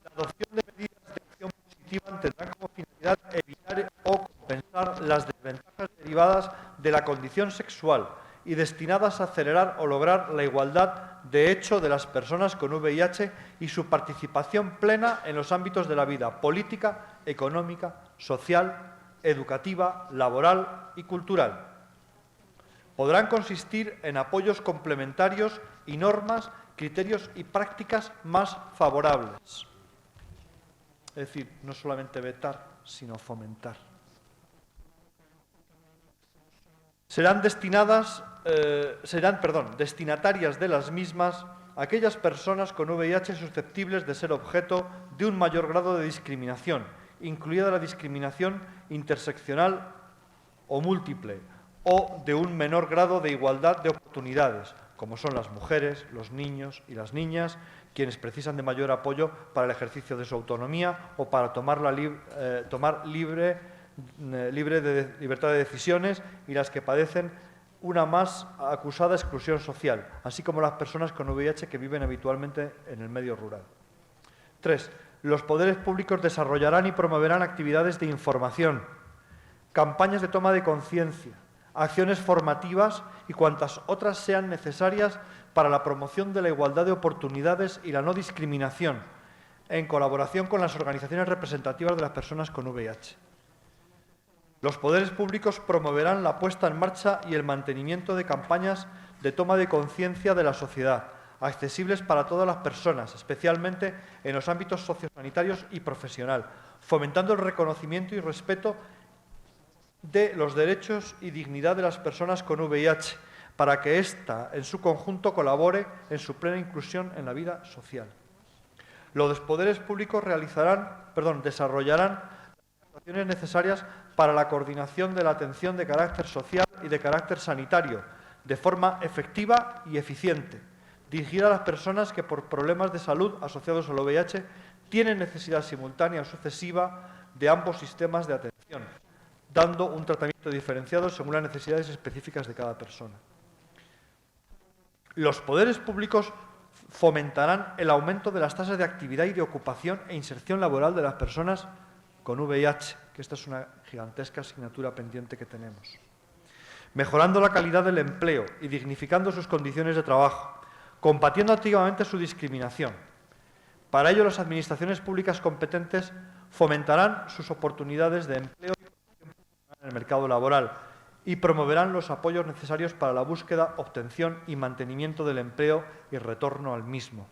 La adopción de medidas de acción positiva tendrá como finalidad evitar o compensar las desventajas derivadas de la condición sexual y destinadas a acelerar o lograr la igualdad de hecho de las personas con VIH y su participación plena en los ámbitos de la vida política, económica, social, educativa, laboral y cultural. Podrán consistir en apoyos complementarios y normas, criterios y prácticas más favorables. Es decir, no solamente vetar, sino fomentar. Serán destinatarias de las mismas aquellas personas con VIH susceptibles de ser objeto de un mayor grado de discriminación, incluida la discriminación interseccional o múltiple, o de un menor grado de igualdad de oportunidades, como son las mujeres, los niños y las niñas, quienes precisan de mayor apoyo para el ejercicio de su autonomía o para tomar libre de libertad de decisiones, y las que padecen una más acusada exclusión social, así como las personas con VIH que viven habitualmente en el medio rural. 3. Los poderes públicos desarrollarán y promoverán actividades de información, campañas de toma de conciencia, acciones formativas y cuantas otras sean necesarias para la promoción de la igualdad de oportunidades y la no discriminación, en colaboración con las organizaciones representativas de las personas con VIH. Los poderes públicos promoverán la puesta en marcha y el mantenimiento de campañas de toma de conciencia de la sociedad, accesibles para todas las personas, especialmente en los ámbitos sociosanitarios y profesional, fomentando el reconocimiento y respeto de los derechos y dignidad de las personas con VIH, para que ésta, en su conjunto, colabore en su plena inclusión en la vida social. Los poderes públicos desarrollarán las acciones necesarias para la coordinación de la atención de carácter social y de carácter sanitario, de forma efectiva y eficiente, dirigida a las personas que por problemas de salud asociados al VIH tienen necesidad simultánea o sucesiva de ambos sistemas de atención, dando un tratamiento diferenciado según las necesidades específicas de cada persona. Los poderes públicos fomentarán el aumento de las tasas de actividad y de ocupación e inserción laboral de las personas con VIH, que esta es una gigantesca asignatura pendiente que tenemos, mejorando la calidad del empleo y dignificando sus condiciones de trabajo, combatiendo activamente su discriminación. Para ello, las administraciones públicas competentes fomentarán sus oportunidades de empleo en el mercado laboral y promoverán los apoyos necesarios para la búsqueda, obtención y mantenimiento del empleo y retorno al mismo.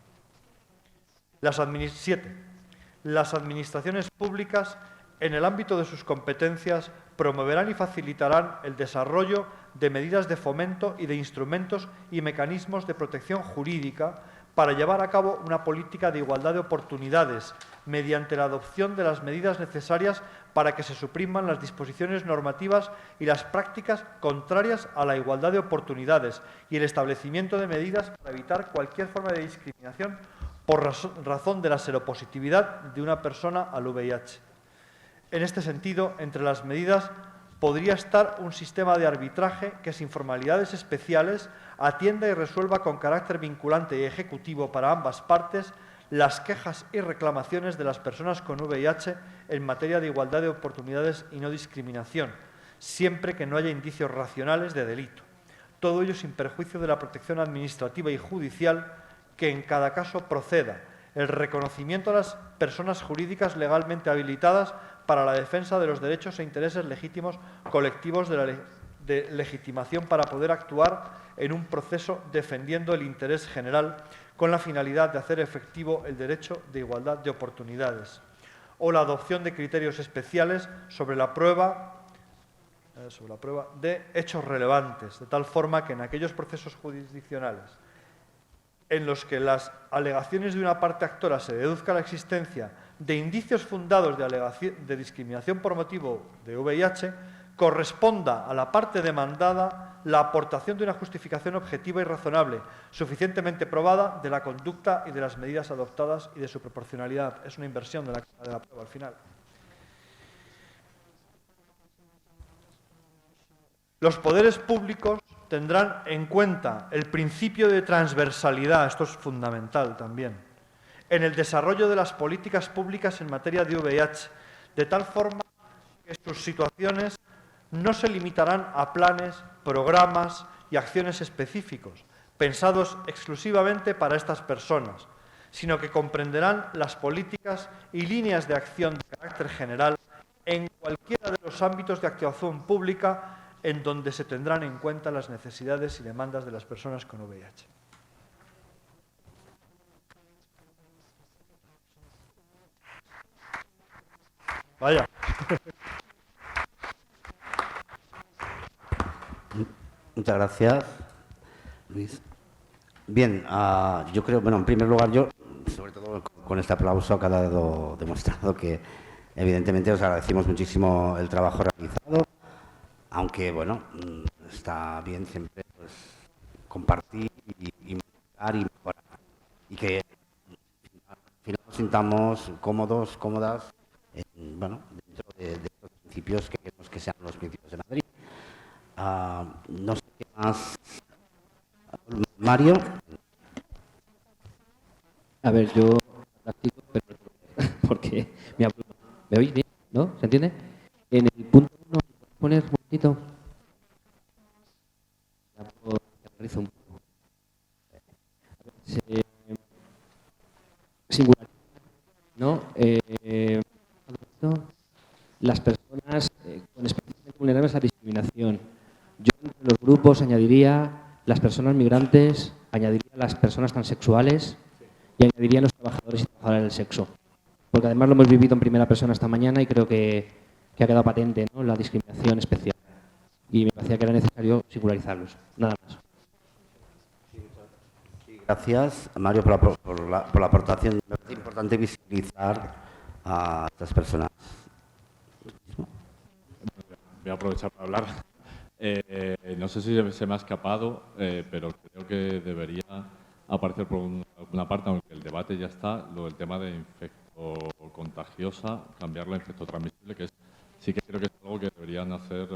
7. Las administraciones públicas, en el ámbito de sus competencias, promoverán y facilitarán el desarrollo de medidas de fomento y de instrumentos y mecanismos de protección jurídica para llevar a cabo una política de igualdad de oportunidades mediante la adopción de las medidas necesarias para que se supriman las disposiciones normativas y las prácticas contrarias a la igualdad de oportunidades y el establecimiento de medidas para evitar cualquier forma de discriminación por razón de la seropositividad de una persona al VIH. En este sentido, entre las medidas podría estar un sistema de arbitraje que sin formalidades especiales atienda y resuelva con carácter vinculante y ejecutivo para ambas partes las quejas y reclamaciones de las personas con VIH en materia de igualdad de oportunidades y no discriminación, siempre que no haya indicios racionales de delito. Todo ello sin perjuicio de la protección administrativa y judicial que en cada caso proceda, el reconocimiento a las personas jurídicas legalmente habilitadas para la defensa de los derechos e intereses legítimos colectivos de legitimación para poder actuar en un proceso defendiendo el interés general con la finalidad de hacer efectivo el derecho de igualdad de oportunidades, o la adopción de criterios especiales sobre la prueba de hechos relevantes, de tal forma que en aquellos procesos jurisdiccionales en los que las alegaciones de una parte actora se deduzca la existencia de indicios fundados de discriminación por motivo de VIH, corresponda a la parte demandada la aportación de una justificación objetiva y razonable, suficientemente probada de la conducta y de las medidas adoptadas y de su proporcionalidad. Es una inversión de la prueba al final. Los poderes públicos tendrán en cuenta el principio de transversalidad, esto es fundamental también, en el desarrollo de las políticas públicas en materia de VIH, de tal forma que sus situaciones no se limitarán a planes, programas y acciones específicos, pensados exclusivamente para estas personas, sino que comprenderán las políticas y líneas de acción de carácter general en cualquiera de los ámbitos de actuación pública en donde se tendrán en cuenta las necesidades y demandas de las personas con VIH. Vaya. Muchas gracias, Luis. Bien, yo creo, bueno, en primer lugar, yo, sobre todo con este aplauso, que ha dado demostrado que, evidentemente, os agradecemos muchísimo el trabajo realizado, aunque, bueno, está bien siempre pues, compartir y mejorar, y que al final nos sintamos cómodos, cómodas, bueno, dentro de estos principios que queremos que sean los principios de Madrid. No sé qué más. Mario. A ver, yo practico, pero porque ¿me oís bien? ¿No? ¿Se entiende? En el punto 1, poner un momentito. Un poco. Singular, ¿no? Las personas con especialmente vulnerables a la discriminación. Yo entre los grupos añadiría las personas migrantes, añadiría las personas transexuales y añadiría los trabajadores y trabajadoras del sexo. Porque además lo hemos vivido en primera persona esta mañana y creo que ha quedado patente, ¿no?, la discriminación especial. Y me parecía que era necesario singularizarlos. Nada más. Gracias, Mario, por la aportación. Me parece importante visibilizar a estas personas. Voy a aprovechar para hablar. No sé si se me ha escapado, pero creo que debería aparecer por una parte, aunque el debate ya está, lo del tema de infecto contagiosa, cambiarlo a infecto transmisible, que sí que creo que es algo que deberían hacer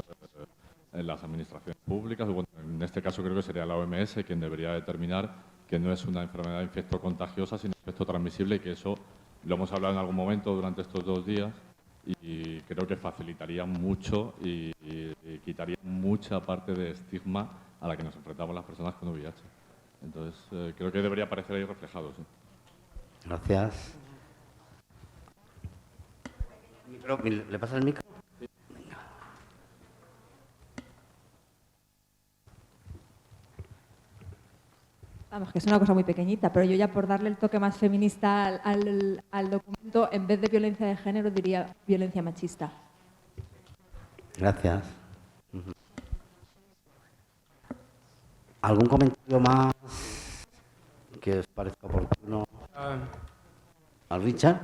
en las administraciones públicas. Bueno, en este caso creo que sería la OMS quien debería determinar que no es una enfermedad infecto contagiosa, sino infecto transmisible, y que eso lo hemos hablado en algún momento durante estos 2 días. Y creo que facilitaría mucho y quitaría mucha parte de estigma a la que nos enfrentamos las personas con VIH. Entonces, creo que debería aparecer ahí reflejado. ¿Sí? Gracias. ¿Le pasa el micro? Sí. Vamos, que es una cosa muy pequeñita, pero yo ya por darle el toque más feminista al documento, en vez de violencia de género diría violencia machista. Gracias. ¿Algún comentario más que os parezca oportuno? ¿Al Richard?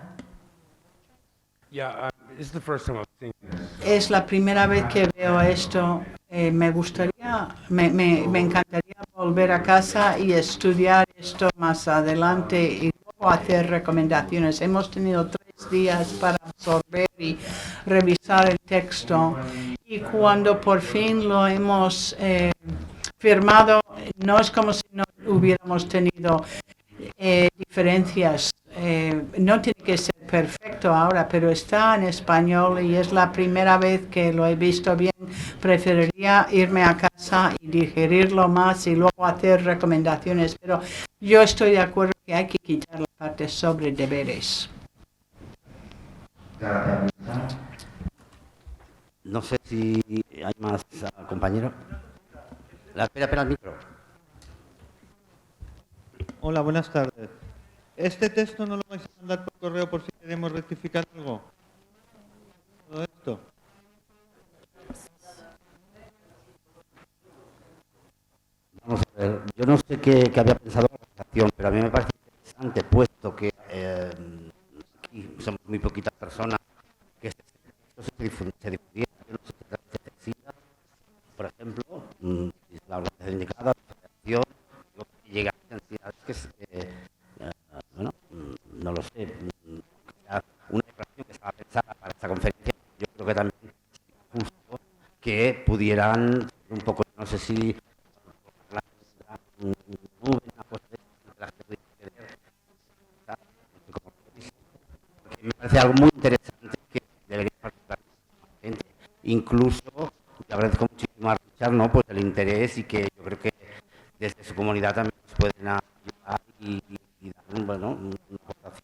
Es la primera vez que veo esto. Me encantaría volver a casa y estudiar esto más adelante y luego hacer recomendaciones. Hemos tenido 3 días para absorber y revisar el texto. Y cuando por fin lo hemos firmado, no es como si no hubiéramos tenido diferencias. No tiene que ser perfecto ahora, pero está en español y es la primera vez que lo he visto bien. Preferiría irme a casa y digerirlo más y luego hacer recomendaciones, pero yo estoy de acuerdo que hay que quitar la parte sobre deberes. No sé si hay más compañeros. Espera el micro. Hola, buenas tardes. ¿Este texto no lo vais a mandar por correo por si queremos rectificar algo? ¿Todo esto? Vamos a ver, yo no sé qué había pensado la organización, pero a mí me parece interesante, puesto que aquí somos muy poquitas personas, que este texto se difundiera. Yo no sé si a través de Texida, por ejemplo, la organización indicada, la federación, que llega a entidades que bueno, no lo sé, una declaración que estaba pensada para esta conferencia, yo creo que también es justo que pudieran un poco, no sé si una cosa de la gente me parece algo muy interesante que debería participar la gente, incluso le agradezco muchísimo a Richard, ¿no? Pues el interés, y que yo creo que desde su comunidad también nos pueden ayudar y dar una aportación,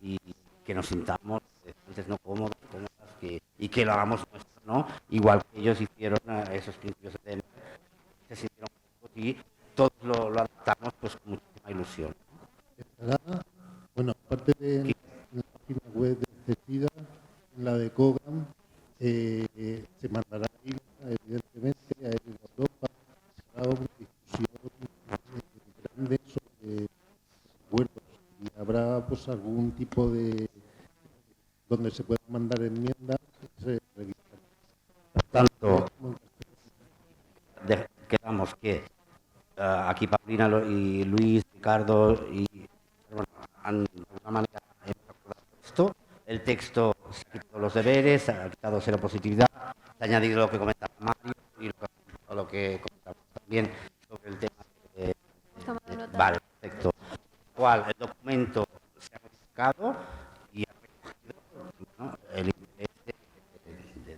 y que nos sintamos antes no cómodos, y que lo hagamos nuestro, ¿no? Igual que ellos hicieron esos principios de se sintieron y todos lo adaptamos pues con muchísima ilusión. Bueno, aparte de la página web de Texida, en la de Cogam, se mandará evidentemente a Europa, habrá una discusión grande sobre acuerdos y habrá pues algún tipo de donde se puedan mandar enmiendas y se revisarán. Por tanto, quedamos que aquí Paulina y Luis, Ricardo y bueno, han de alguna manera acordado esto. El texto se ha quitado los deberes, se ha quitado cero positividad, se ha añadido lo que comentaba Mario y lo que comentaba también sobre el tema de vale, perfecto. Cual el documento se ha modificado y ha recogido, ¿no?, el interés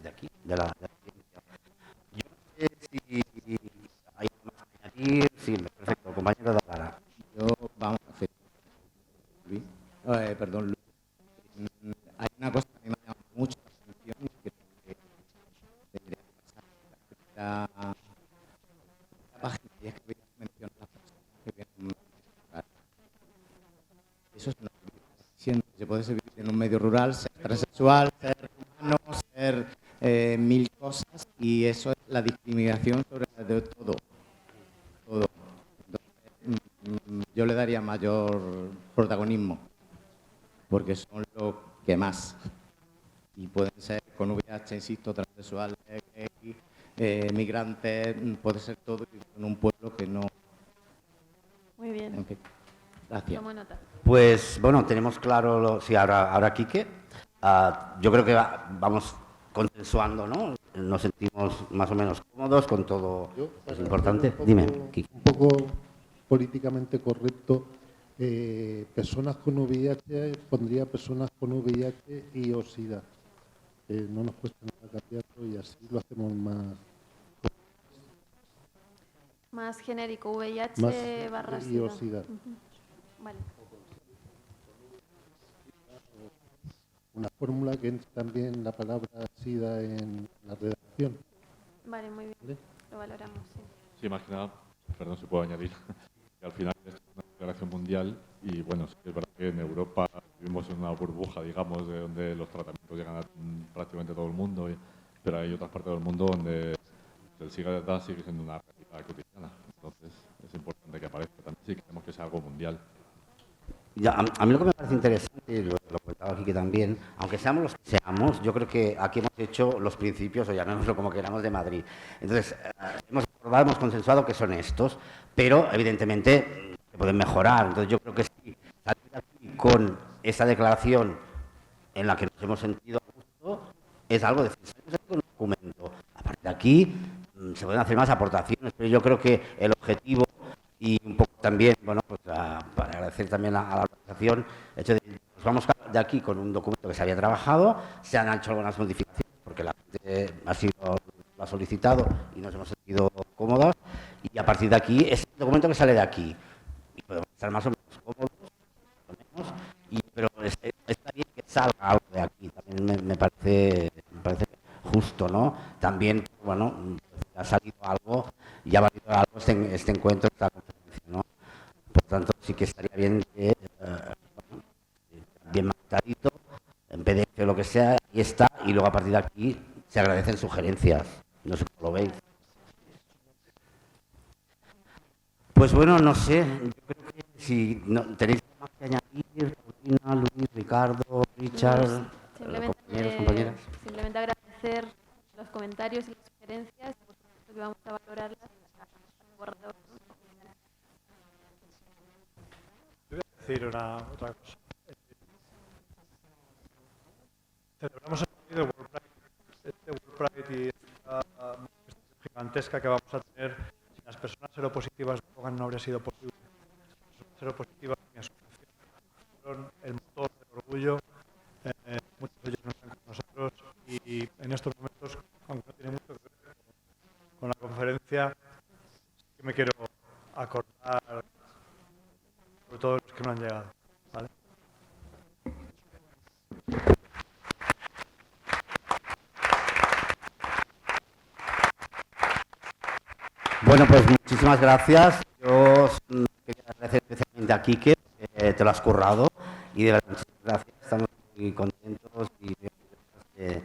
de aquí, de la ciencia. Yo no sé si hay más que añadir. Sí, perfecto, compañero de Lara. Yo, vamos a hacer. Luis. Perdón, Luis. Hay una cosa que me ha llamado mucho la atención y que debería pasar la página, y es que voy a mencionar las personas que vienen a rural. Eso es una diciendo que se puede vivir en un medio rural, ser transexual, ser humano, ser mil cosas, y eso es la discriminación sobre de todo. Entonces, yo le daría mayor protagonismo, porque son los que más. Y pueden ser con VIH, insisto, transexuales, migrantes, puede ser todo en un pueblo que no. Muy bien. En fin, gracias. Tomo nota. Pues bueno, tenemos claro, sí, ahora Quique. Yo creo que vamos consensuando, ¿no? Nos sentimos más o menos cómodos con todo. Es importante. Dime, Quique. Un poco políticamente correcto, personas con VIH, pondría personas con VIH y o SIDA. No nos cuesta nada cambiarlo y así lo hacemos más genérico, VIH más barra y o SIDA. Vale. Una fórmula que entre también la palabra SIDA en la redacción. Vale, muy bien. ¿Vale? Lo valoramos, sí. Sí, más que nada, perdón si puedo añadir, que al final es una declaración mundial y bueno, sí que es verdad que en Europa vivimos en una burbuja, digamos, de donde los tratamientos llegan a prácticamente todo el mundo, pero hay otras partes del mundo donde el SIDA sigue siendo una realidad cotidiana. Entonces es importante que aparezca también si queremos que sea algo mundial. Ya, a mí lo que me parece interesante, lo comentaba aquí que también, aunque seamos los que seamos, yo creo que aquí hemos hecho los principios, o llamémoslo como queramos, de Madrid. Entonces, hemos acordado, hemos consensuado que son estos, pero evidentemente se pueden mejorar. Entonces yo creo que sí, salir aquí con esa declaración en la que nos hemos sentido a gusto, es algo de un documento. A partir de aquí se pueden hacer más aportaciones, pero yo creo que el objetivo, y un poco también, bueno, pues para agradecer también a la organización, el hecho de que nos vamos de aquí con un documento que se había trabajado, se han hecho algunas modificaciones, porque la gente lo ha solicitado y nos hemos sentido cómodos, y a partir de aquí es el documento que sale de aquí. Y podemos estar más o menos cómodos, pero está bien que salga algo de aquí, también me parece justo, ¿no? También, bueno, ha salido algo y ha valido algo este encuentro, esta conferencia, ¿no? Por tanto, sí que estaría bien que, bien marcadito, en PDF o lo que sea, ahí está, y luego a partir de aquí se agradecen sugerencias, no sé cómo lo veis. Pues bueno, no sé, yo creo que si no, tenéis más que añadir, Paulina, Luis, Ricardo, Richard, compañeros, compañeras. Simplemente agradecer los comentarios y las sugerencias, por supuesto que vamos a valorarlas. Voy a decir otra cosa. Celebramos el partido de World Pride, este World Pride y esta manifestación gigantesca que vamos a tener. Sin las personas seropositivas de Kogan no habría sido posible. Las personas seropositivas de mi asociación fueron el motor del orgullo. Muchos de ellos no están con nosotros y en estos momentos, aunque no tiene mucho que ver con la conferencia, sí que me quiero acordar sobre todos los que no han llegado, ¿vale? Bueno, pues muchísimas gracias. Yo quería agradecer especialmente a Quique, que te lo has currado, y de verdad muchas gracias. Estamos muy contentos y de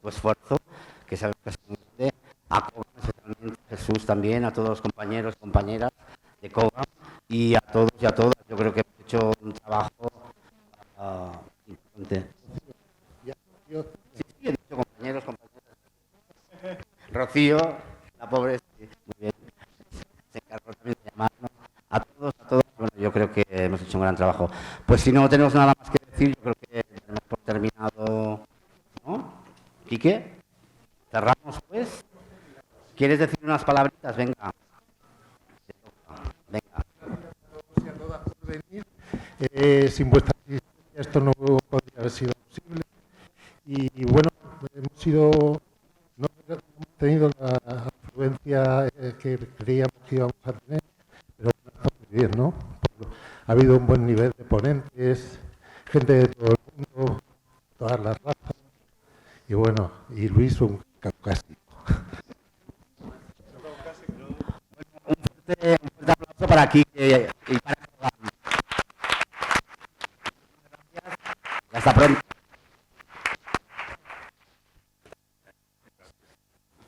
tu esfuerzo, que sabemos que es muy grande. A Kogan, especialmente a Jesús también, a todos los compañeros y compañeras de Kogan, y a todos y a todas. Yo creo que hemos hecho un trabajo importante. Sí, he dicho compañeros, compañeras. Rocío, la pobre, sí, muy bien. Se encargó también de llamarnos. A todos, bueno, yo creo que hemos hecho un gran trabajo. Pues si no tenemos nada más que decir, yo creo que tenemos por terminado, ¿no? ¿Quique? ¿Cerramos, pues? ¿Quieres decir unas palabritas? Venga. Sin vuestra asistencia esto no podría haber sido posible. Y bueno, no hemos tenido la afluencia que creíamos que íbamos a tener, pero está muy bien, ¿no? Ha habido un buen nivel de ponentes, gente de todo el mundo, todas las razas, y bueno, y Luis un caucásico. Un fuerte aplauso para aquí.